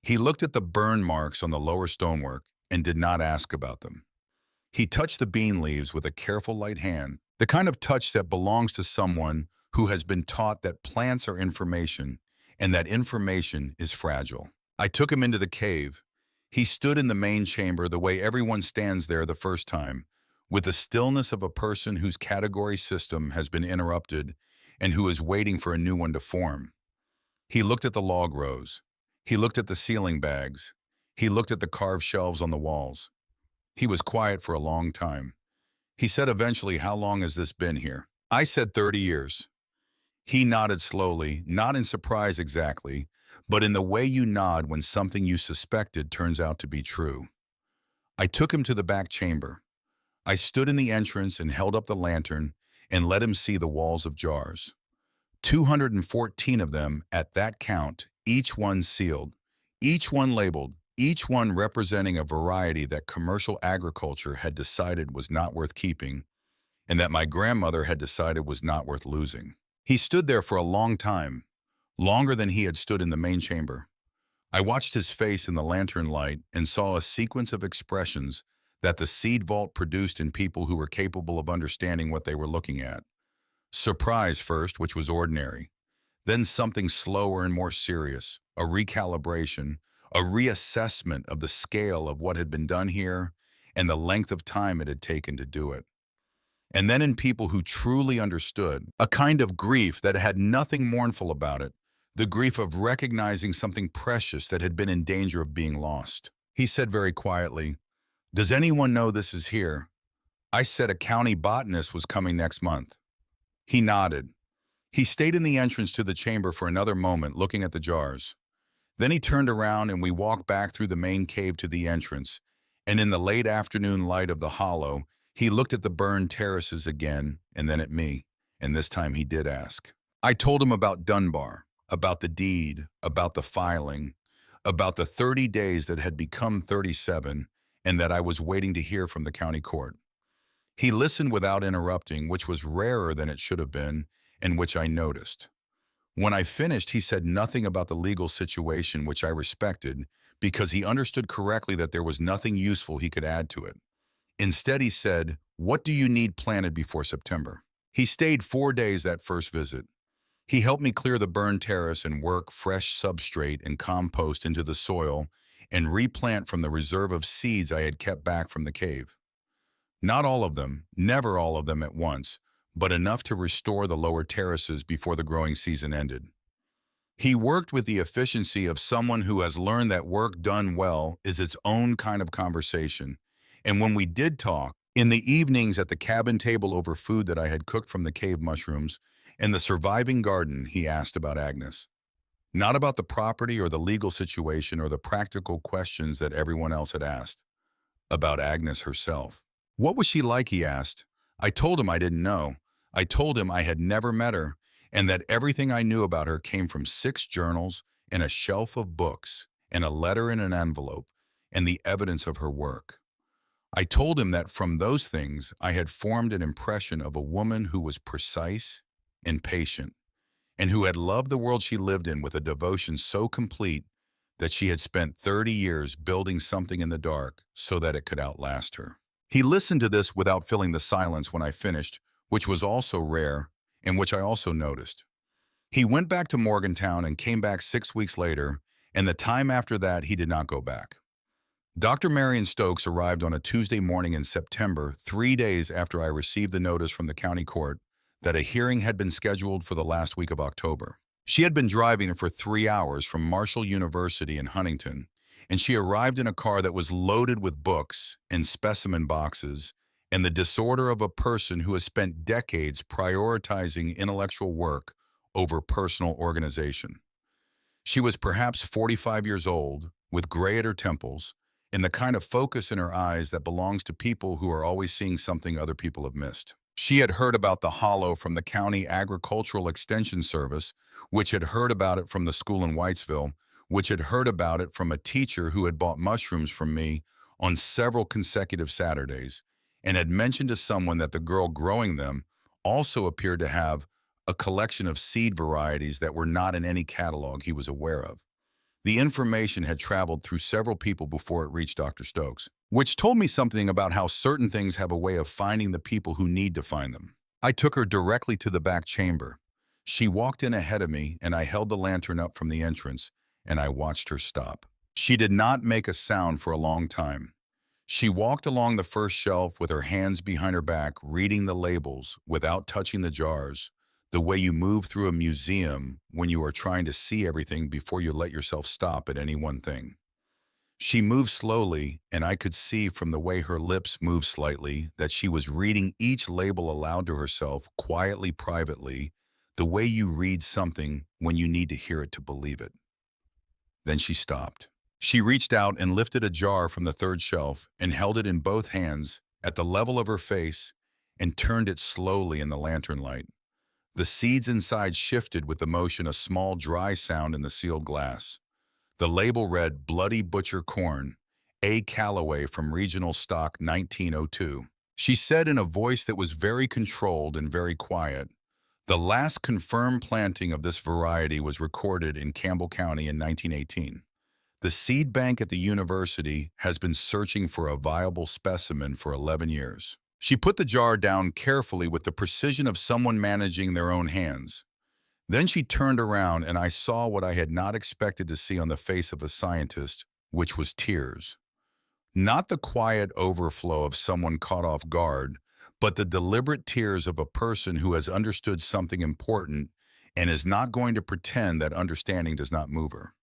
He looked at the burn marks on the lower stonework and did not ask about them. He touched the bean leaves with a careful light hand, the kind of touch that belongs to someone who has been taught that plants are information and that information is fragile. I took him into the cave. He stood in the main chamber the way everyone stands there the first time, with the stillness of a person whose category system has been interrupted and who is waiting for a new one to form. He looked at the log rows. He looked at the ceiling bags. He looked at the carved shelves on the walls. He was quiet for a long time. He said eventually, "How long has this been here?" I said 30 years. He nodded slowly, not in surprise exactly, but in the way you nod when something you suspected turns out to be true. I took him to the back chamber. I stood in the entrance and held up the lantern and let him see the walls of jars. 214 of them at that count, each one sealed, each one labeled, each one representing a variety that commercial agriculture had decided was not worth keeping and that my grandmother had decided was not worth losing. He stood there for a long time, longer than he had stood in the main chamber. I watched his face in the lantern light and saw a sequence of expressions that the seed vault produced in people who were capable of understanding what they were looking at. Surprise first, which was ordinary. Then something slower and more serious, a recalibration, a reassessment of the scale of what had been done here and the length of time it had taken to do it. And then in people who truly understood, a kind of grief that had nothing mournful about it, the grief of recognizing something precious that had been in danger of being lost. He said very quietly, "Does anyone know this is here? I said a county botanist was coming next month." He nodded. He stayed in the entrance to the chamber for another moment, looking at the jars. Then he turned around and we walked back through the main cave to the entrance, and in the late afternoon light of the hollow, he looked at the burned terraces again and then at me, and this time he did ask. I told him about Dunbar, about the deed, about the filing, about the 30 days that had become 37, and that I was waiting to hear from the county court. He listened without interrupting, which was rarer than it should have been, and which I noticed. When I finished, he said nothing about the legal situation, which I respected, because he understood correctly that there was nothing useful he could add to it. Instead, he said, "What do you need planted before September?" He stayed 4 days that first visit. He helped me clear the burned terrace and work fresh substrate and compost into the soil and replant from the reserve of seeds I had kept back from the cave. Not all of them, never all of them at once, but enough to restore the lower terraces before the growing season ended. He worked with the efficiency of someone who has learned that work done well is its own kind of conversation. And when we did talk, in the evenings at the cabin table over food that I had cooked from the cave mushrooms and the surviving garden, he asked about Agnes. Not about the property or the legal situation or the practical questions that everyone else had asked. About Agnes herself. What was she like, he asked. I told him I didn't know. I told him I had never met her, and that everything I knew about her came from 6 journals and a shelf of books and a letter in an envelope and the evidence of her work. I told him that from those things I had formed an impression of a woman who was precise and patient, and who had loved the world she lived in with a devotion so complete that she had spent 30 years building something in the dark so that it could outlast her. He listened to this without filling the silence when I finished, which was also rare, and which I also noticed. He went back to Morgantown and came back 6 weeks later, and the time after that he did not go back. Dr. Marion Stokes arrived on a Tuesday morning in September, 3 days after I received the notice from the county court that a hearing had been scheduled for the last week of October. She had been driving for 3 hours from Marshall University in Huntington, and she arrived in a car that was loaded with books and specimen boxes and the disorder of a person who has spent decades prioritizing intellectual work over personal organization. She was perhaps 45 years old, with gray at her temples, and the kind of focus in her eyes that belongs to people who are always seeing something other people have missed. She had heard about the hollow from the County Agricultural Extension Service, which had heard about it from the school in Whitesville, which had heard about it from a teacher who had bought mushrooms from me on several consecutive Saturdays, and had mentioned to someone that the girl growing them also appeared to have a collection of seed varieties that were not in any catalog he was aware of. The information had traveled through several people before it reached Dr. Stokes, which told me something about how certain things have a way of finding the people who need to find them. I took her directly to the back chamber. She walked in ahead of me, and I held the lantern up from the entrance, and I watched her stop. She did not make a sound for a long time. She walked along the first shelf with her hands behind her back, reading the labels without touching the jars, the way you move through a museum when you are trying to see everything before you let yourself stop at any one thing. She moved slowly, and I could see from the way her lips moved slightly that she was reading each label aloud to herself, quietly, privately, the way you read something when you need to hear it to believe it. Then she stopped. She reached out and lifted a jar from the third shelf and held it in both hands at the level of her face and turned it slowly in the lantern light. The seeds inside shifted with the motion, a small dry sound in the sealed glass. The label read Bloody Butcher Corn, A. Callaway from Regional Stock 1902. She said in a voice that was very controlled and very quiet, "The last confirmed planting of this variety was recorded in Campbell County in 1918. The seed bank at the university has been searching for a viable specimen for 11 years. She put the jar down carefully with the precision of someone managing their own hands. Then she turned around and I saw what I had not expected to see on the face of a scientist, which was tears. Not the quiet overflow of someone caught off guard, but the deliberate tears of a person who has understood something important and is not going to pretend that understanding does not move her.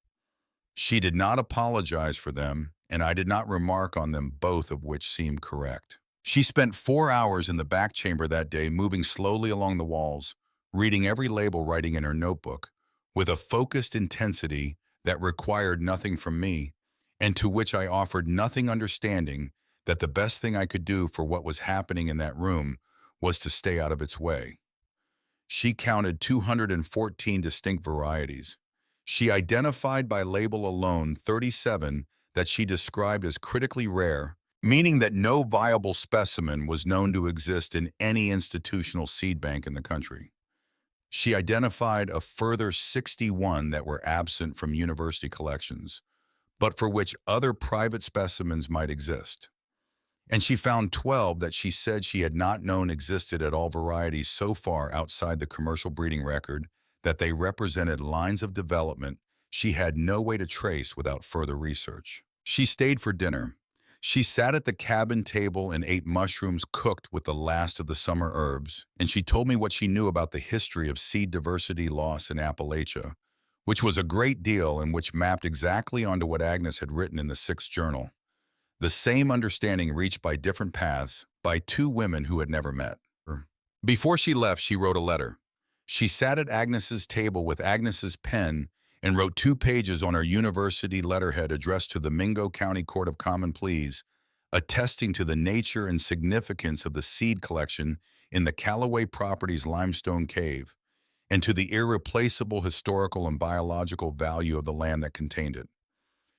She did not apologize for them, and I did not remark on them, both of which seemed correct. She spent 4 hours in the back chamber that day, moving slowly along the walls, reading every label, writing in her notebook, with a focused intensity that required nothing from me, and to which I offered nothing, understanding that the best thing I could do for what was happening in that room was to stay out of its way. She counted 214 distinct varieties. She identified by label alone 37 that she described as critically rare, meaning that no viable specimen was known to exist in any institutional seed bank in the country. She identified a further 61 that were absent from university collections, but for which other private specimens might exist. And she found 12 that she said she had not known existed at all, varieties so far outside the commercial breeding record that they represented lines of development she had no way to trace without further research. She stayed for dinner. She sat at the cabin table and ate mushrooms cooked with the last of the summer herbs, and she told me what she knew about the history of seed diversity loss in Appalachia, which was a great deal and which mapped exactly onto what Agnes had written in the sixth journal. The same understanding reached by different paths by two women who had never met. Before she left, she wrote a letter. She sat at Agnes's table with Agnes's pen and wrote 2 pages on her university letterhead addressed to the Mingo County Court of Common Pleas, attesting to the nature and significance of the seed collection in the Callaway Properties limestone cave, and to the irreplaceable historical and biological value of the land that contained it.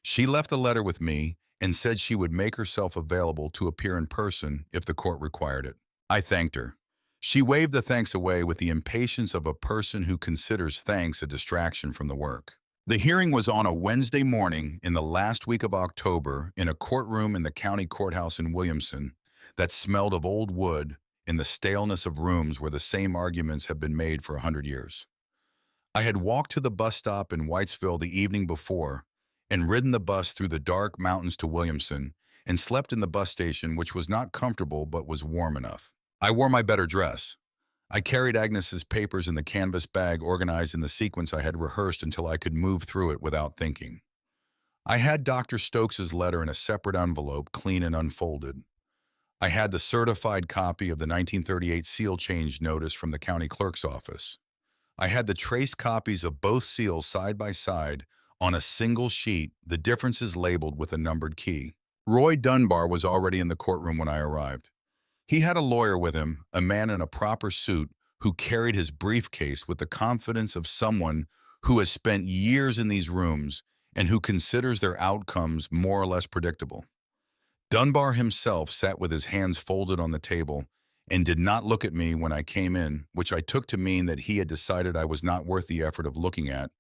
She left the letter with me and said she would make herself available to appear in person if the court required it. I thanked her. She waved the thanks away with the impatience of a person who considers thanks a distraction from the work. The hearing was on a Wednesday morning in the last week of October in a courtroom in the county courthouse in Williamson that smelled of old wood in the staleness of rooms where the same arguments have been made for 100 years. I had walked to the bus stop in Whitesville the evening before and ridden the bus through the dark mountains to Williamson and slept in the bus station, which was not comfortable but was warm enough. I wore my better dress. I carried Agnes's papers in the canvas bag organized in the sequence I had rehearsed until I could move through it without thinking. I had Dr. Stokes's letter in a separate envelope, clean and unfolded. I had the certified copy of the 1938 seal change notice from the county clerk's office. I had the traced copies of both seals side by side on a single sheet, the differences labeled with a numbered key. Roy Dunbar was already in the courtroom when I arrived. He had a lawyer with him, a man in a proper suit who carried his briefcase with the confidence of someone who has spent years in these rooms and who considers their outcomes more or less predictable. Dunbar himself sat with his hands folded on the table and did not look at me when I came in, which I took to mean that he had decided I was not worth the effort of looking at,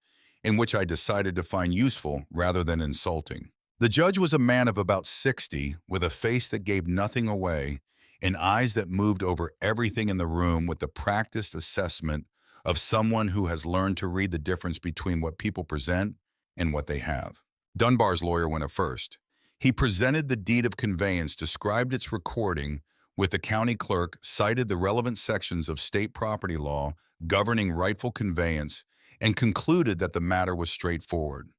and which I decided to find useful rather than insulting. The judge was a man of about 60, with a face that gave nothing away and eyes that moved over everything in the room with the practiced assessment of someone who has learned to read the difference between what people present and what they have. Dunbar's lawyer went up first. He presented the deed of conveyance, described its recording with the county clerk, cited the relevant sections of state property law governing rightful conveyance, and concluded that the matter was straightforward.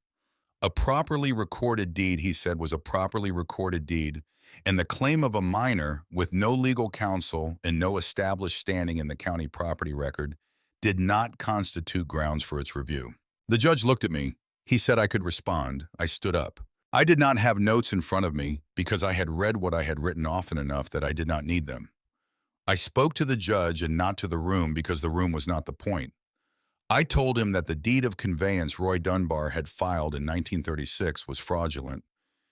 A properly recorded deed, he said, was a properly recorded deed, and the claim of a minor with no legal counsel and no established standing in the county property record did not constitute grounds for its review. The judge looked at me. He said I could respond. I stood up. I did not have notes in front of me because I had read what I had written often enough that I did not need them. I spoke to the judge and not to the room because the room was not the point. I told him that the deed of conveyance Roy Dunbar had filed in 1936 was fraudulent,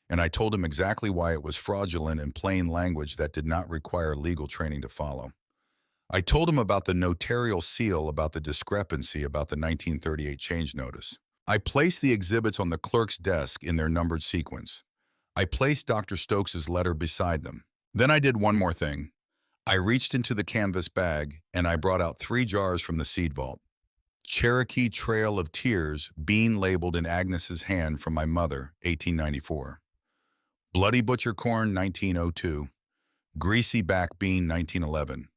and I told him exactly why it was fraudulent in plain language that did not require legal training to follow. I told him about the notarial seal, about the discrepancy about the 1938 change notice. I placed the exhibits on the clerk's desk in their numbered sequence. I placed Dr. Stokes's letter beside them. Then I did one more thing. I reached into the canvas bag and I brought out 3 jars from the seed vault. Cherokee Trail of Tears, bean labeled in Agnes's hand from my mother, 1894. Bloody Butcher Corn, 1902. Greasy Back Bean, 1911.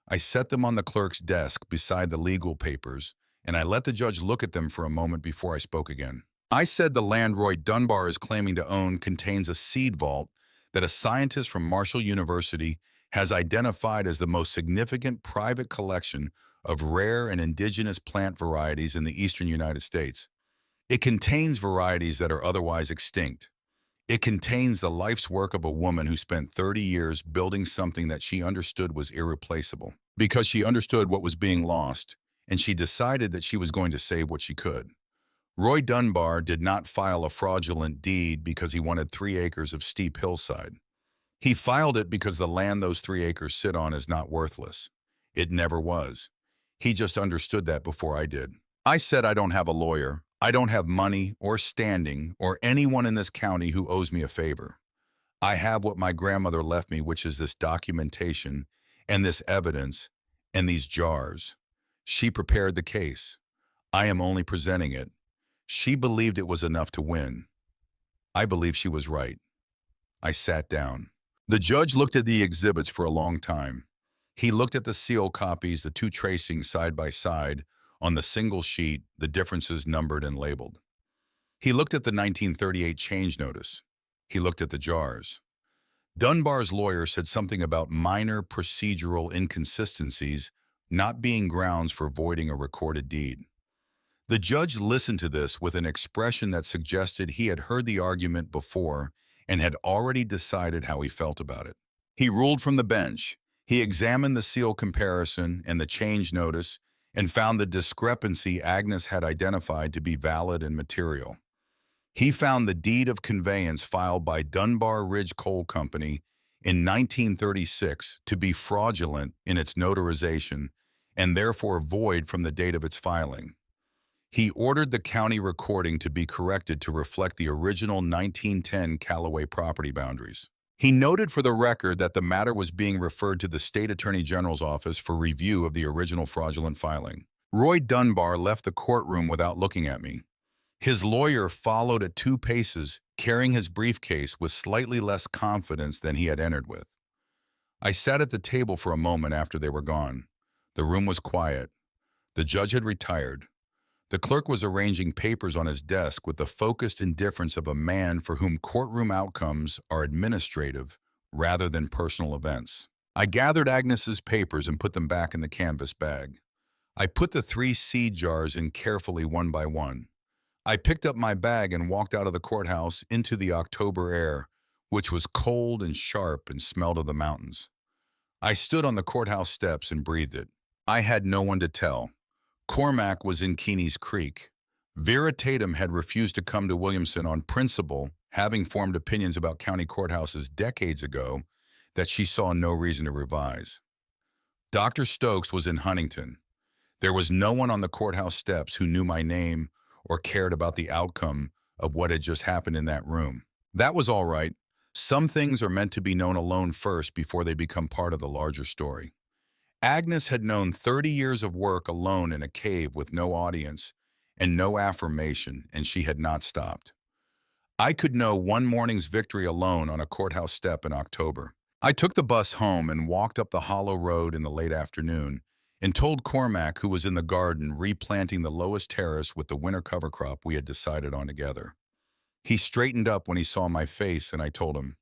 I set them on the clerk's desk beside the legal papers, and I let the judge look at them for a moment before I spoke again. I said the land Roy Dunbar is claiming to own contains a seed vault that a scientist from Marshall University has identified as the most significant private collection of rare and indigenous plant varieties in the eastern United States. It contains varieties that are otherwise extinct. It contains the life's work of a woman who spent 30 years building something that she understood was irreplaceable, because she understood what was being lost, and she decided that she was going to save what she could. Roy Dunbar did not file a fraudulent deed because he wanted 3 acres of steep hillside. He filed it because the land those 3 acres sit on is not worthless. It never was. He just understood that before I did. I said I don't have a lawyer. I don't have money or standing or anyone in this county who owes me a favor. I have what my grandmother left me, which is this documentation and this evidence and these jars. She prepared the case. I am only presenting it. She believed it was enough to win. I believe she was right. I sat down. The judge looked at the exhibits for a long time. He looked at the seal copies, the 2 tracings side by side, on the single sheet, the differences numbered and labeled. He looked at the 1938 change notice. He looked at the jars. Dunbar's lawyer said something about minor procedural inconsistencies not being grounds for voiding a recorded deed. The judge listened to this with an expression that suggested he had heard the argument before and had already decided how he felt about it. He ruled from the bench. He examined the seal comparison and the change notice and found the discrepancy Agnes had identified to be valid and material. He found the deed of conveyance filed by Dunbar Ridge Coal Company in 1936 to be fraudulent in its notarization and therefore void from the date of its filing. He ordered the county recording to be corrected to reflect the original 1910 Callaway property boundaries. He noted for the record that the matter was being referred to the State Attorney General's office for review of the original fraudulent filing. Roy Dunbar left the courtroom without looking at me. His lawyer followed at 2 paces, carrying his briefcase with slightly less confidence than he had entered with. I sat at the table for a moment after they were gone. The room was quiet. The judge had retired. The clerk was arranging papers on his desk with the focused indifference of a man for whom courtroom outcomes are administrative rather than personal events. I gathered Agnes's papers and put them back in the canvas bag. I put the 3 seed jars in carefully one by one. I picked up my bag and walked out of the courthouse into the October air, which was cold and sharp and smelled of the mountains. I stood on the courthouse steps and breathed it. I had no one to tell. Cormac was in Keeney's Creek. Vera Tatum had refused to come to Williamson on principle, having formed opinions about county courthouses decades ago that she saw no reason to revise. Dr. Stokes was in Huntington. There was no one on the courthouse steps who knew my name or cared about the outcome of what had just happened in that room. That was all right. Some things are meant to be known alone first before they become part of the larger story. Agnes had known 30 years of work alone in a cave with no audience and no affirmation, and she had not stopped. I could know one morning's victory alone on a courthouse step in October. I took the bus home and walked up the hollow road in the late afternoon and told Cormac, who was in the garden replanting the lowest terrace with the winter cover crop we had decided on together. He straightened up when he saw my face, and I told him.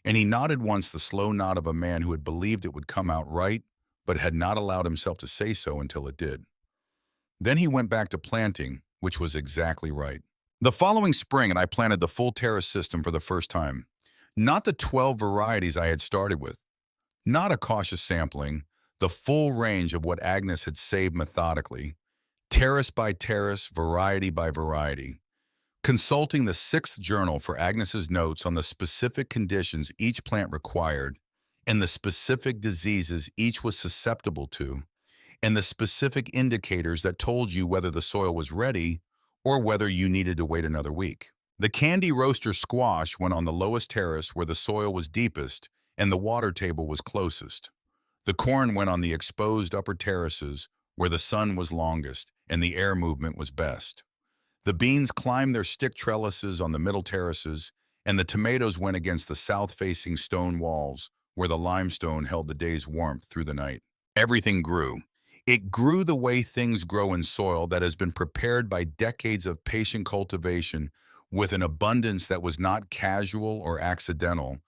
And he nodded once, the slow nod of a man who had believed it would come out right, but had not allowed himself to say so until it did. Then he went back to planting, which was exactly right. The following spring, I planted the full terrace system for the first time. Not the 12 varieties I had started with. Not a cautious sampling, the full range of what Agnes had saved methodically, terrace by terrace, variety by variety. Consulting the 6th journal for Agnes's notes on the specific conditions each plant required, and the specific diseases each was susceptible to, and the specific indicators that told you whether the soil was ready or whether you needed to wait another week. The candy roaster squash went on the lowest terrace where the soil was deepest and the water table was closest. The corn went on the exposed upper terraces where the sun was longest and the air movement was best. The beans climbed their stick trellises on the middle terraces, and the tomatoes went against the south-facing stone walls where the limestone held the day's warmth through the night. Everything grew. It grew the way things grow in soil that has been prepared by decades of patient cultivation with an abundance that was not casual or accidental,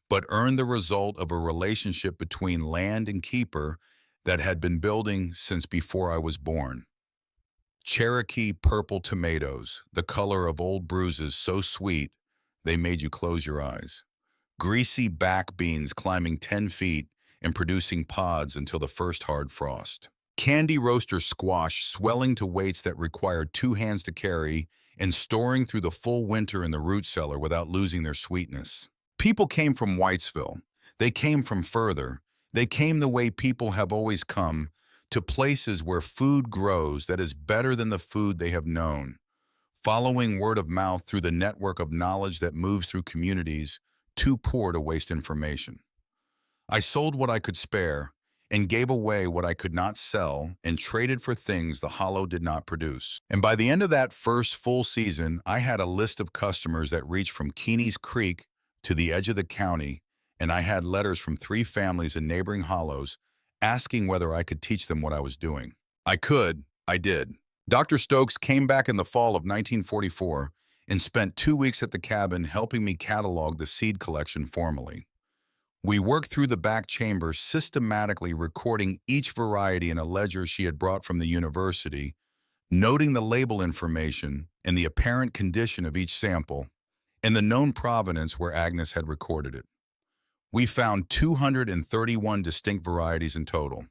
but earned the result of a relationship between land and keeper that had been building since before I was born. Cherokee purple tomatoes, the color of old bruises so sweet they made you close your eyes. Greasy back beans climbing 10 feet and producing pods until the first hard frost. Candy roaster squash swelling to weights that required 2 hands to carry and storing through the full winter in the root cellar without losing their sweetness. People came from Whitesville. They came from further. They came the way people have always come, to places where food grows that is better than the food they have known, following word of mouth through the network of knowledge that moves through communities too poor to waste information. I sold what I could spare and gave away what I could not sell and traded for things the hollow did not produce. And by the end of that first full season, I had a list of customers that reached from Keeney's Creek to the edge of the county, and I had letters from 3 families in neighboring hollows asking whether I could teach them what I was doing. I did. Dr. Stokes came back in the fall of 1944 and spent 2 weeks at the cabin helping me catalog the seed collection formally. We worked through the back chamber, systematically recording each variety in a ledger she had brought from the university, noting the label information and the apparent condition of each sample, and the known provenance where Agnes had recorded it. We found 231 distinct varieties in total.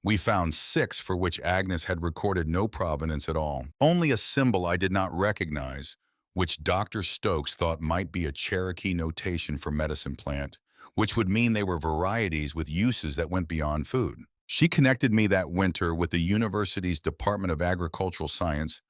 We found 6 for which Agnes had recorded no provenance at all, only a symbol I did not recognize, which Dr. Stokes thought might be a Cherokee notation for medicine plant, which would mean they were varieties with uses that went beyond food. She connected me that winter with the university's Department of Agricultural Science,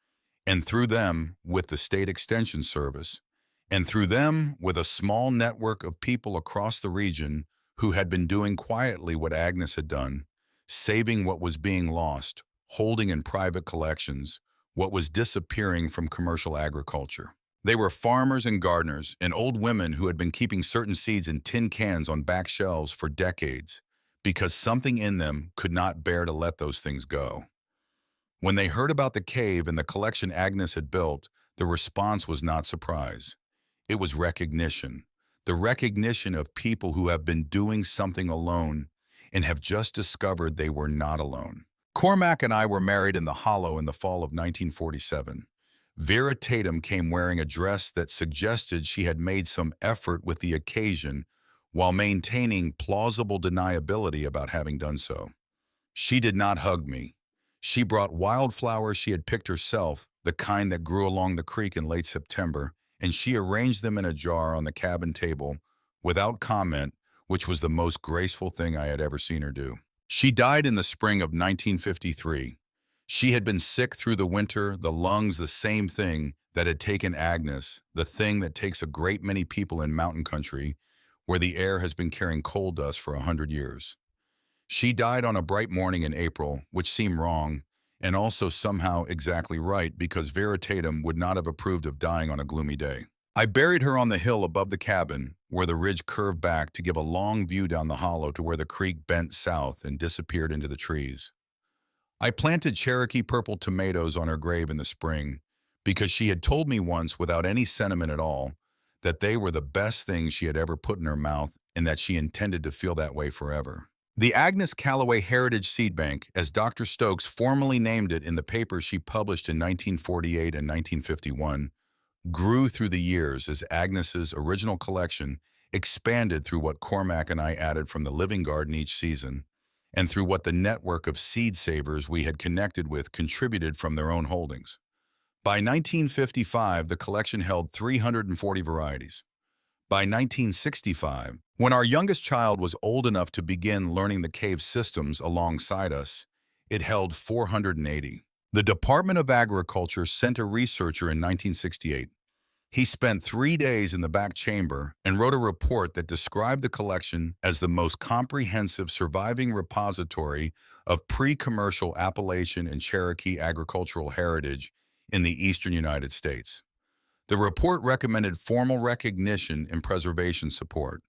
and through them with the State Extension Service, and through them with a small network of people across the region who had been doing quietly what Agnes had done, saving what was being lost, holding in private collections, what was disappearing from commercial agriculture. They were farmers and gardeners and old women who had been keeping certain seeds in tin cans on back shelves for decades because something in them could not bear to let those things go. When they heard about the cave and the collection Agnes had built, the response was not surprise. It was recognition, the recognition of people who have been doing something alone and have just discovered they were not alone. Cormac and I were married in the Hollow in the fall of 1947. Vera Tatum came wearing a dress that suggested she had made some effort with the occasion while maintaining plausible deniability about having done so. She did not hug me. She brought wildflowers she had picked herself, the kind that grew along the creek in late September, and she arranged them in a jar on the cabin table without comment, which was the most graceful thing I had ever seen her do. She died in the spring of 1953. She had been sick through the winter, the lungs the same thing that had taken Agnes, the thing that takes a great many people in mountain country, where the air has been carrying coal dust for 100 years. She died on a bright morning in April, which seemed wrong, and also somehow exactly right because Vera Tatum would not have approved of dying on a gloomy day. I buried her on the hill above the cabin, where the ridge curved back to give a long view down the hollow to where the creek bent south and disappeared into the trees. I planted Cherokee purple tomatoes on her grave in the spring because she had told me once, without any sentiment at all, that they were the best things she had ever put in her mouth and that she intended to feel that way forever. The Agnes Callaway Heritage Seed Bank, as Dr. Stokes formally named it in the papers she published in 1948 and 1951, grew through the years as Agnes's original collection expanded through what Cormac and I added from the living garden each season, and through what the network of seed savers we had connected with contributed from their own holdings. By 1955, the collection held 340 varieties. By 1965, when our youngest child was old enough to begin learning the cave systems alongside us, it held 480. The Department of Agriculture sent a researcher in 1968. He spent 3 days in the back chamber and wrote a report that described the collection as the most comprehensive surviving repository of pre-commercial Appalachian and Cherokee agricultural heritage in the eastern United States. The report recommended formal recognition and preservation support.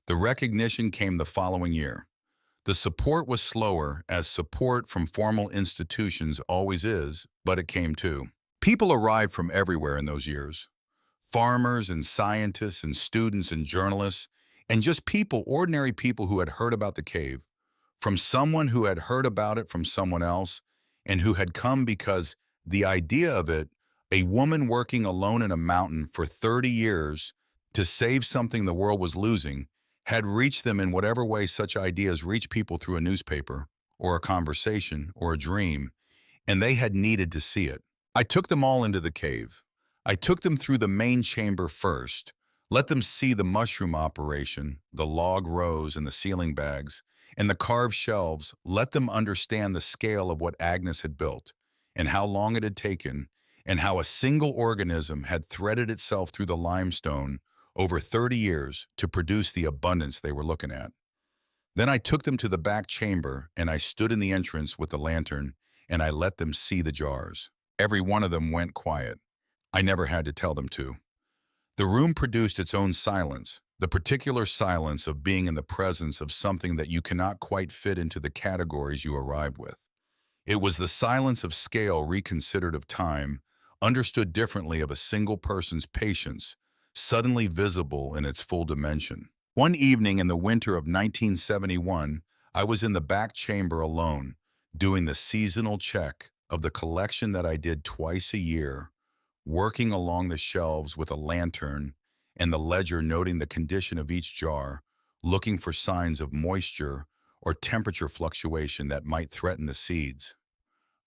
The recognition came the following year. The support was slower, as support from formal institutions always is, but it came too. People arrived from everywhere in those years. Farmers and scientists and students and journalists, and just people, ordinary people who had heard about the cave, from someone who had heard about it from someone else, and who had come because the idea of it, a woman working alone in a mountain for 30 years to save something the world was losing, had reached them in whatever way such ideas reach people through a newspaper, or a conversation, or a dream, and they had needed to see it. I took them all into the cave. I took them through the main chamber first, let them see the mushroom operation, the log rows and the ceiling bags, and the carved shelves, let them understand the scale of what Agnes had built, and how long it had taken, and how a single organism had threaded itself through the limestone over 30 years to produce the abundance they were looking at. Then I took them to the back chamber, and I stood in the entrance with the lantern, and I let them see the jars. Every one of them went quiet. I never had to tell them to. The room produced its own silence, the particular silence of being in the presence of something that you cannot quite fit into the categories you arrived with. It was the silence of scale reconsidered of time, understood differently of a single person's patience, suddenly visible in its full dimension. One evening in the winter of 1971, I was in the back chamber alone, doing the seasonal check of the collection that I did twice a year, working along the shelves with a lantern and the ledger noting the condition of each jar, looking for signs of moisture or temperature fluctuation that might threaten the seeds.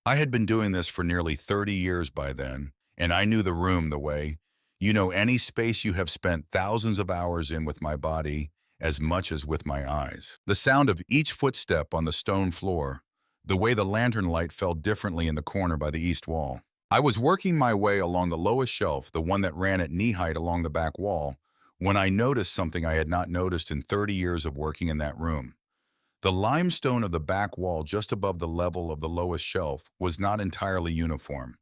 I had been doing this for nearly 30 years by then, and I knew the room the way, any space you have spent thousands of hours in with my body as much as with my eyes. The sound of each footstep on the stone floor, the way the lantern light fell differently in the corner by the east wall. I was working my way along the lowest shelf, the one that ran at knee height along the back wall, when I noticed something I had not noticed in 30 years of working in that room. The limestone of the back wall just above the level of the lowest shelf was not entirely uniform.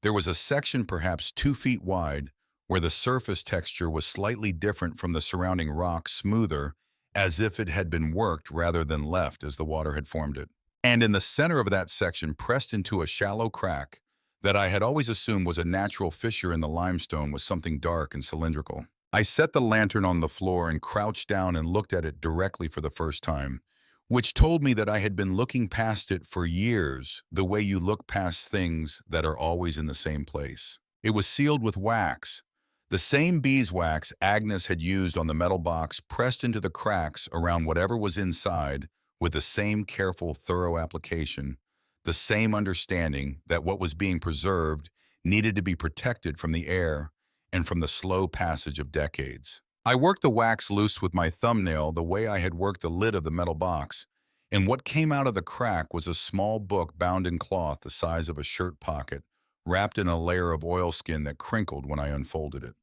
There was a section perhaps 2 feet wide where the surface texture was slightly different from the surrounding rock, smoother, as if it had been worked rather than left as the water had formed it. And in the center of that section, pressed into a shallow crack that I had always assumed was a natural fissure in the limestone, was something dark and cylindrical. I set the lantern on the floor and crouched down and looked at it directly for the first time, which told me that I had been looking past it for years, the way you look past things that are always in the same place. It was sealed with wax, the same beeswax Agnes had used on the metal box, pressed into the cracks around whatever was inside with the same careful, thorough application, the same understanding that what was being preserved needed to be protected from the air and from the slow passage of decades. I worked the wax loose with my thumbnail the way I had worked the lid of the metal box, and what came out of the crack was a small book bound in cloth the size of a shirt pocket, wrapped in a layer of oilskin that crinkled when I unfolded it.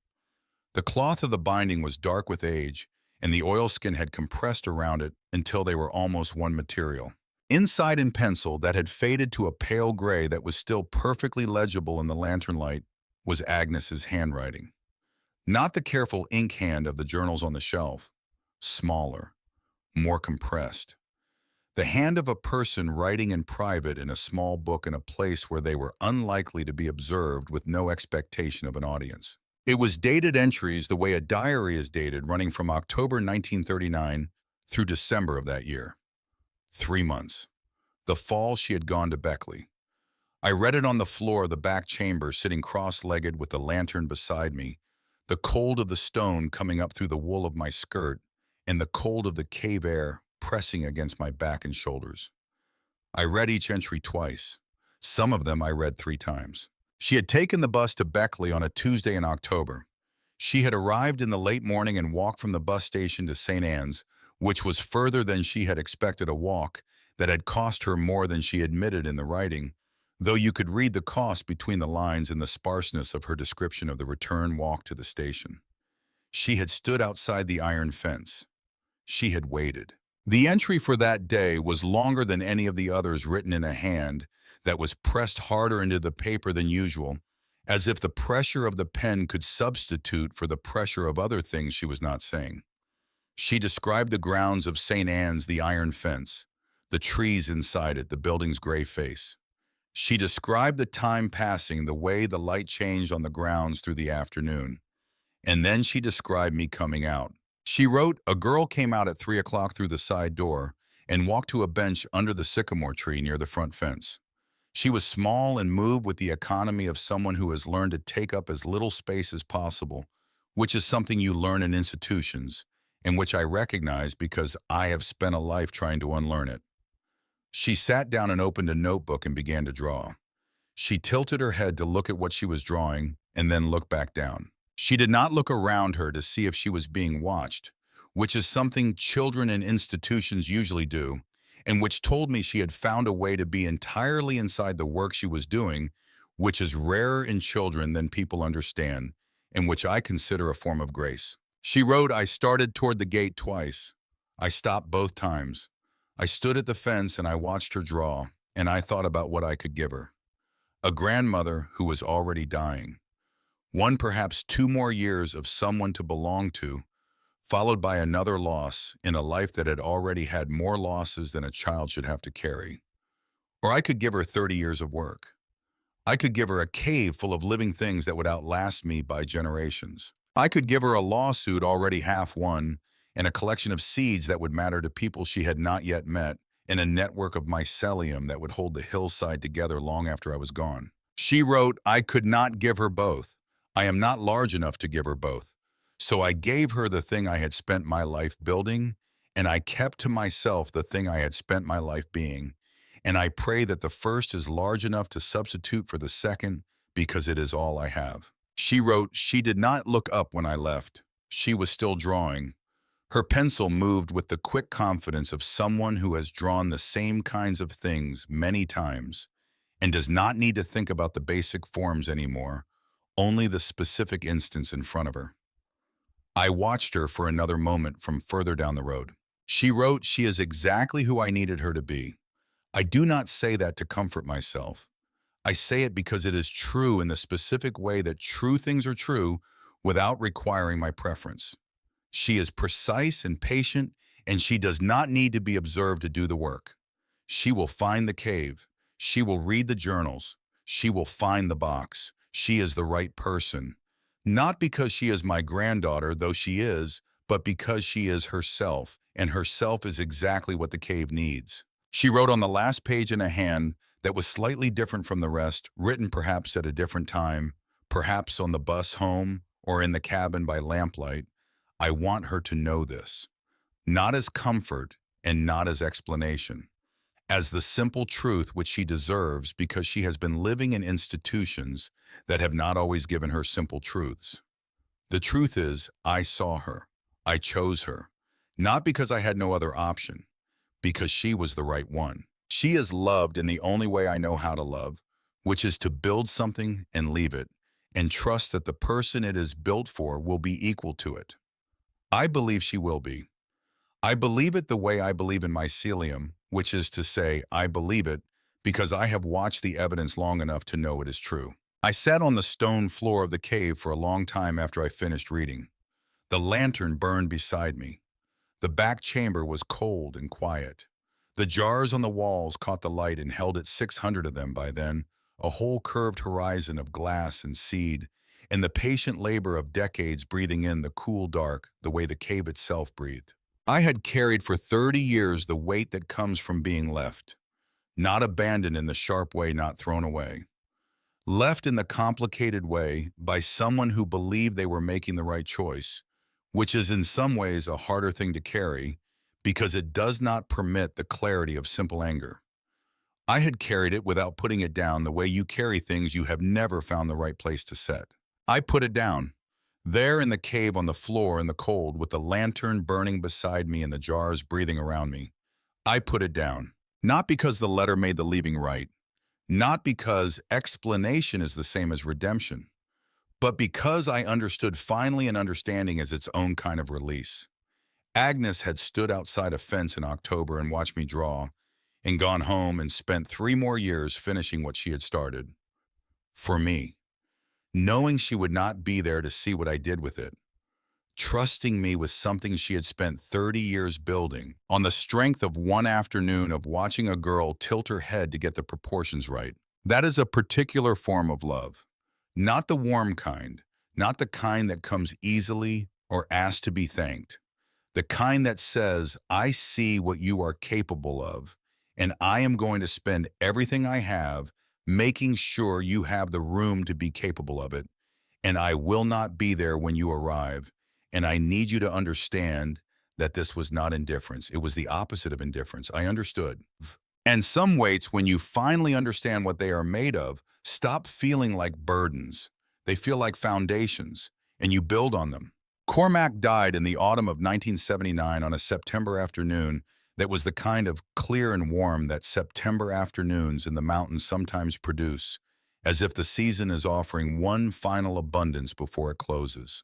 The cloth of the binding was dark with age, and the oilskin had compressed around it until they were almost one material. Inside in pencil that had faded to a pale gray that was still perfectly legible in the lantern light was Agnes's handwriting. Not the careful ink hand of the journals on the shelf, smaller, more compressed. The hand of a person writing in private in a small book in a place where they were unlikely to be observed with no expectation of an audience. It was dated entries the way a diary is dated, running from October 1939 through December of that year. 3 months. The fall she had gone to Beckley. I read it on the floor of the back chamber, sitting cross-legged with the lantern beside me, the cold of the stone coming up through the wool of my skirt, and the cold of the cave air pressing against my back and shoulders. I read each entry twice. Some of them I read 3 times. She had taken the bus to Beckley on a Tuesday in October. She had arrived in the late morning and walked from the bus station to St. Anne's, which was further than she had expected a walk that had cost her more than she admitted in the writing, though you could read the cost between the lines in the sparseness of her description of the return walk to the station. She had stood outside the iron fence. She had waited. The entry for that day was longer than any of the others, written in a hand that was pressed harder into the paper than usual, as if the pressure of the pen could substitute for the pressure of other things she was not saying. She described the grounds of St. Anne's, the iron fence, the trees inside it, the building's gray face. She described the time passing, the way the light changed on the grounds through the afternoon. And then she described me coming out. She wrote, a girl came out at 3 o'clock through the side door and walked to a bench under the sycamore tree near the front fence. She was small and moved with the economy of someone who has learned to take up as little space as possible, which is something you learn in institutions, and which I recognize because I have spent a life trying to unlearn it. She sat down and opened a notebook and began to draw. She tilted her head to look at what she was drawing and then looked back down. She did not look around her to see if she was being watched, which is something children in institutions usually do, and which told me she had found a way to be entirely inside the work she was doing, which is rarer in children than people understand, and which I consider a form of grace. She wrote, I started toward the gate twice. I stopped both times. I stood at the fence and I watched her draw, and I thought about what I could give her. A grandmother who was already dying. One, perhaps 2 more years of someone to belong to, followed by another loss in a life that had already had more losses than a child should have to carry. Or I could give her 30 years of work. I could give her a cave full of living things that would outlast me by generations. I could give her a lawsuit already half won and a collection of seeds that would matter to people she had not yet met, and a network of mycelium that would hold the hillside together long after I was gone. She wrote, I could not give her both. I am not large enough to give her both. So I gave her the thing I had spent my life building, and I kept to myself the thing I had spent my life being. And I pray that the first is large enough to substitute for the second, because it is all I have. She wrote, she did not look up when I left. She was still drawing. Her pencil moved with the quick confidence of someone who has drawn the same kinds of things many times and does not need to think about the basic forms anymore, only the specific instance in front of her. I watched her for another moment from further down the road. She wrote, she is exactly who I needed her to be. I do not say that to comfort myself. I say it because it is true in the specific way that true things are true without requiring my preference. She is precise and patient, and she does not need to be observed to do the work. She will find the cave. She will read the journals. She will find the box. She is the right person. Not because she is my granddaughter, though she is, but because she is herself, and herself is exactly what the cave needs. She wrote on the last page in a hand that was slightly different from the rest, written perhaps at a different time, perhaps on the bus home or in the cabin by lamplight, I want her to know this, not as comfort and not as explanation, as the simple truth which she deserves because she has been living in institutions that have not always given her simple truths. The truth is, I saw her. I chose her, not because I had no other option, because she was the right one. She is loved in the only way I know how to love, which is to build something and leave it, and trust that the person it is built for will be equal to it. I believe she will be. I believe it the way I believe in mycelium, which is to say, I believe it because I have watched the evidence long enough to know it is true. I sat on the stone floor of the cave for a long time after I finished reading. The lantern burned beside me. The back chamber was cold and quiet. The jars on the walls caught the light and held it 600 of them by then, a whole curved horizon of glass and seed, and the patient labor of decades breathing in the cool dark the way the cave itself breathed. I had carried for 30 years the weight that comes from being left, not abandoned in the sharp way, not thrown away. Left in the complicated way by someone who believed they were making the right choice, which is in some ways a harder thing to carry because it does not permit the clarity of simple anger. I had carried it without putting it down the way you carry things you have never found the right place to set. I put it down, there in the cave on the floor in the cold with the lantern burning beside me and the jars breathing around me. I put it down, not because the letter made the leaving right, Not because explanation is the same as redemption, but because I understood finally and understanding is its own kind of release. Agnes had stood outside a fence in October and watched me draw, and gone home and spent 3 more years finishing what she had started. For me, knowing she would not be there to see what I did with it, trusting me with something she had spent 30 years building, on the strength of one afternoon of watching a girl tilt her head to get the proportions right. That is a particular form of love. Not the warm kind, not the kind that comes easily or asks to be thanked. The kind that says, I see what you are capable of, and I am going to spend everything I have making sure you have the room to be capable of it, and I will not be there when you arrive. And I need you to understand that this was not indifference. It was the opposite of indifference. I understood. And some weights, when you finally understand what they are made of, stop feeling like burdens. They feel like foundations, and you build on them. Cormac died in the autumn of 1979 on a September afternoon that was the kind of clear and warm that September afternoons in the mountains sometimes produce, as if the season is offering one final abundance before it closes.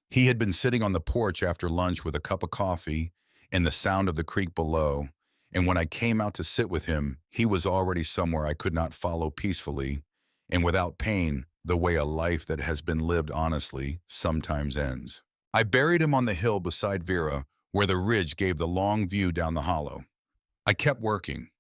He had been sitting on the porch after lunch with a cup of coffee and the sound of the creek below, and when I came out to sit with him, he was already somewhere I could not follow peacefully and without pain, the way a life that has been lived honestly sometimes ends. I buried him on the hill beside Vera, where the ridge gave the long view down the hollow. I kept working.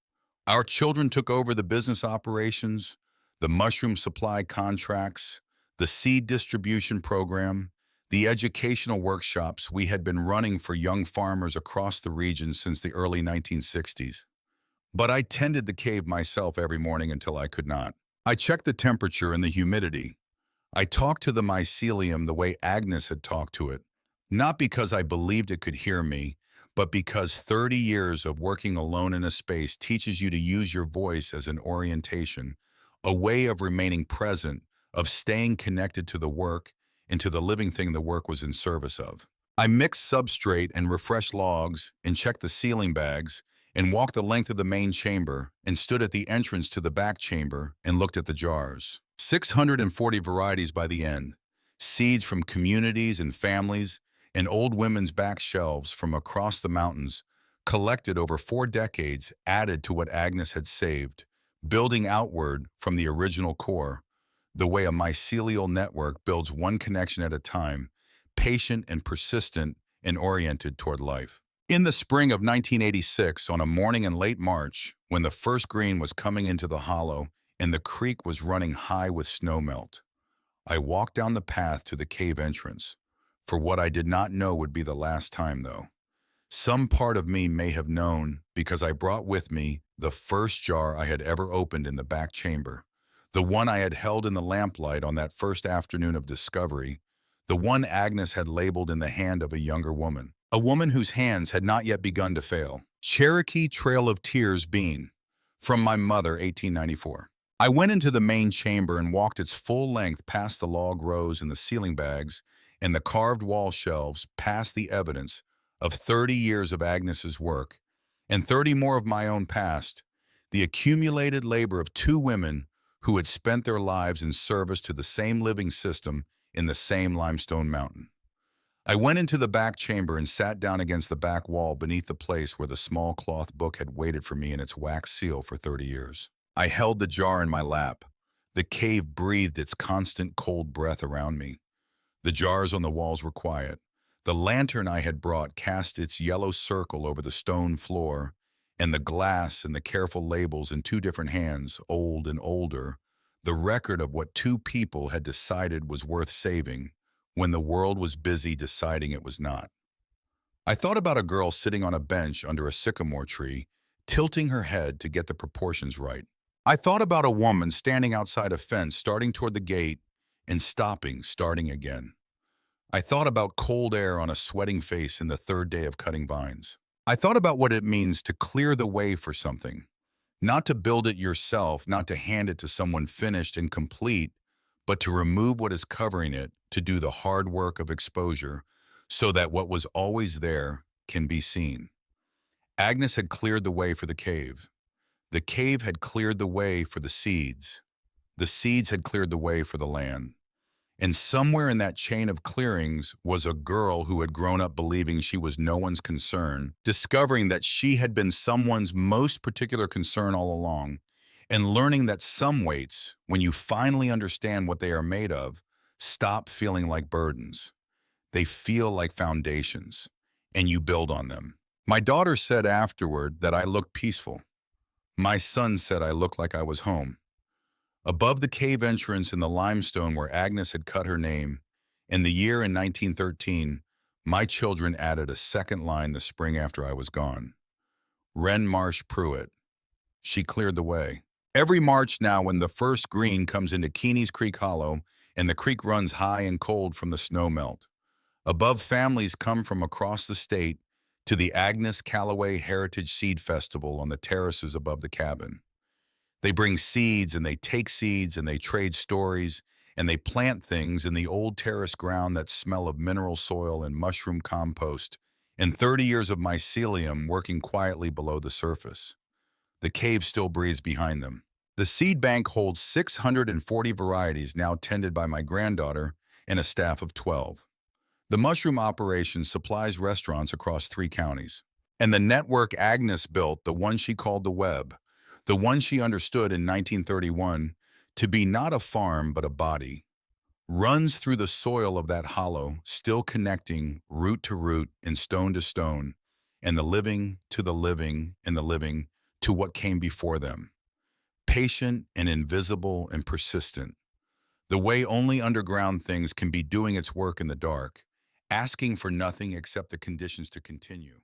Our children took over the business operations, the mushroom supply contracts, the seed distribution program, the educational workshops we had been running for young farmers across the region since the early 1960s. But I tended the cave myself every morning until I could not. I checked the temperature and the humidity. I talked to the mycelium the way Agnes had talked to it, not because I believed it could hear me, but because 30 years of working alone in a space teaches you to use your voice as an orientation, a way of remaining present, of staying connected to the work and to the living thing the work was in service of. I mixed substrate and refreshed logs and checked the sealing bags and walked the length of the main chamber and stood at the entrance to the back chamber and looked at the jars. 640 varieties by the end, seeds from communities and families and old women's back shelves from across the mountains, collected over 4 decades, added to what Agnes had saved, building outward from the original core, the way a mycelial network builds one connection at a time, patient and persistent and oriented toward life. In the spring of 1986, on a morning in late March, when the first green was coming into the hollow and the creek was running high with snowmelt, I walked down the path to the cave entrance, for what I did not know would be the last time, though. Some part of me may have known because I brought with me the first jar I had ever opened in the back chamber, the one I had held in the lamplight on that first afternoon of discovery, the one Agnes had labeled in the hand of a younger woman, a woman whose hands had not yet begun to fail. Cherokee Trail of Tears Bean, from my mother, 1894. I went into the main chamber and walked its full length past the log rows and the ceiling bags and the carved wall shelves, past the evidence of 30 years of Agnes's work and 30 more of my own past, the accumulated labor of 2 women who had spent their lives in service to the same living system in the same limestone mountain. I went into the back chamber and sat down against the back wall beneath the place where the small cloth book had waited for me in its wax seal for 30 years. I held the jar in my lap. The cave breathed its constant cold breath around me. The jars on the walls were quiet. The lantern I had brought cast its yellow circle over the stone floor, and the glass and the careful labels in 2 different hands, old and older, the record of what 2 people had decided was worth saving when the world was busy deciding it was not. I thought about a girl sitting on a bench under a sycamore tree, tilting her head to get the proportions right. I thought about a woman standing outside a fence, starting toward the gate and stopping, starting again. I thought about cold air on a sweating face in the 3rd day of cutting vines. I thought about what it means to clear the way for something, not to build it yourself, not to hand it to someone finished and complete, but to remove what is covering it, to do the hard work of exposure so that what was always there can be seen. Agnes had cleared the way for the cave. The cave had cleared the way for the seeds. The seeds had cleared the way for the land. And somewhere in that chain of clearings was a girl who had grown up believing she was no one's concern, discovering that she had been someone's most particular concern all along, and learning that some weights, when you finally understand what they are made of, stop feeling like burdens. They feel like foundations, and you build on them. My daughter said afterward that I looked peaceful. My son said I looked like I was home. Above the cave entrance in the limestone where Agnes had cut her name, in the year in 1913, my children added a second line the spring after I was gone. Wren Marsh Pruitt. She cleared the way. Every March now when the first green comes into Keeney's Creek Hollow and the creek runs high and cold from the snow melt, above families come from across the state to the Agnes Callaway Heritage Seed Festival on the terraces above the cabin. They bring seeds and they take seeds and they trade stories and they plant things in the old terrace ground that smell of mineral soil and mushroom compost and 30 years of mycelium working quietly below the surface. The cave still breathes behind them. The seed bank holds 640 varieties now tended by my granddaughter and a staff of 12. The mushroom operation supplies restaurants across 3 counties. And the network Agnes built, the one she called the web, the one she understood in 1931 to be not a farm but a body, runs through the soil of that hollow, still connecting root to root and stone to stone, and the living to the living and the living to what came before them. Patient and invisible and persistent, the way only underground things can be doing its work in the dark, asking for nothing except the conditions to continue.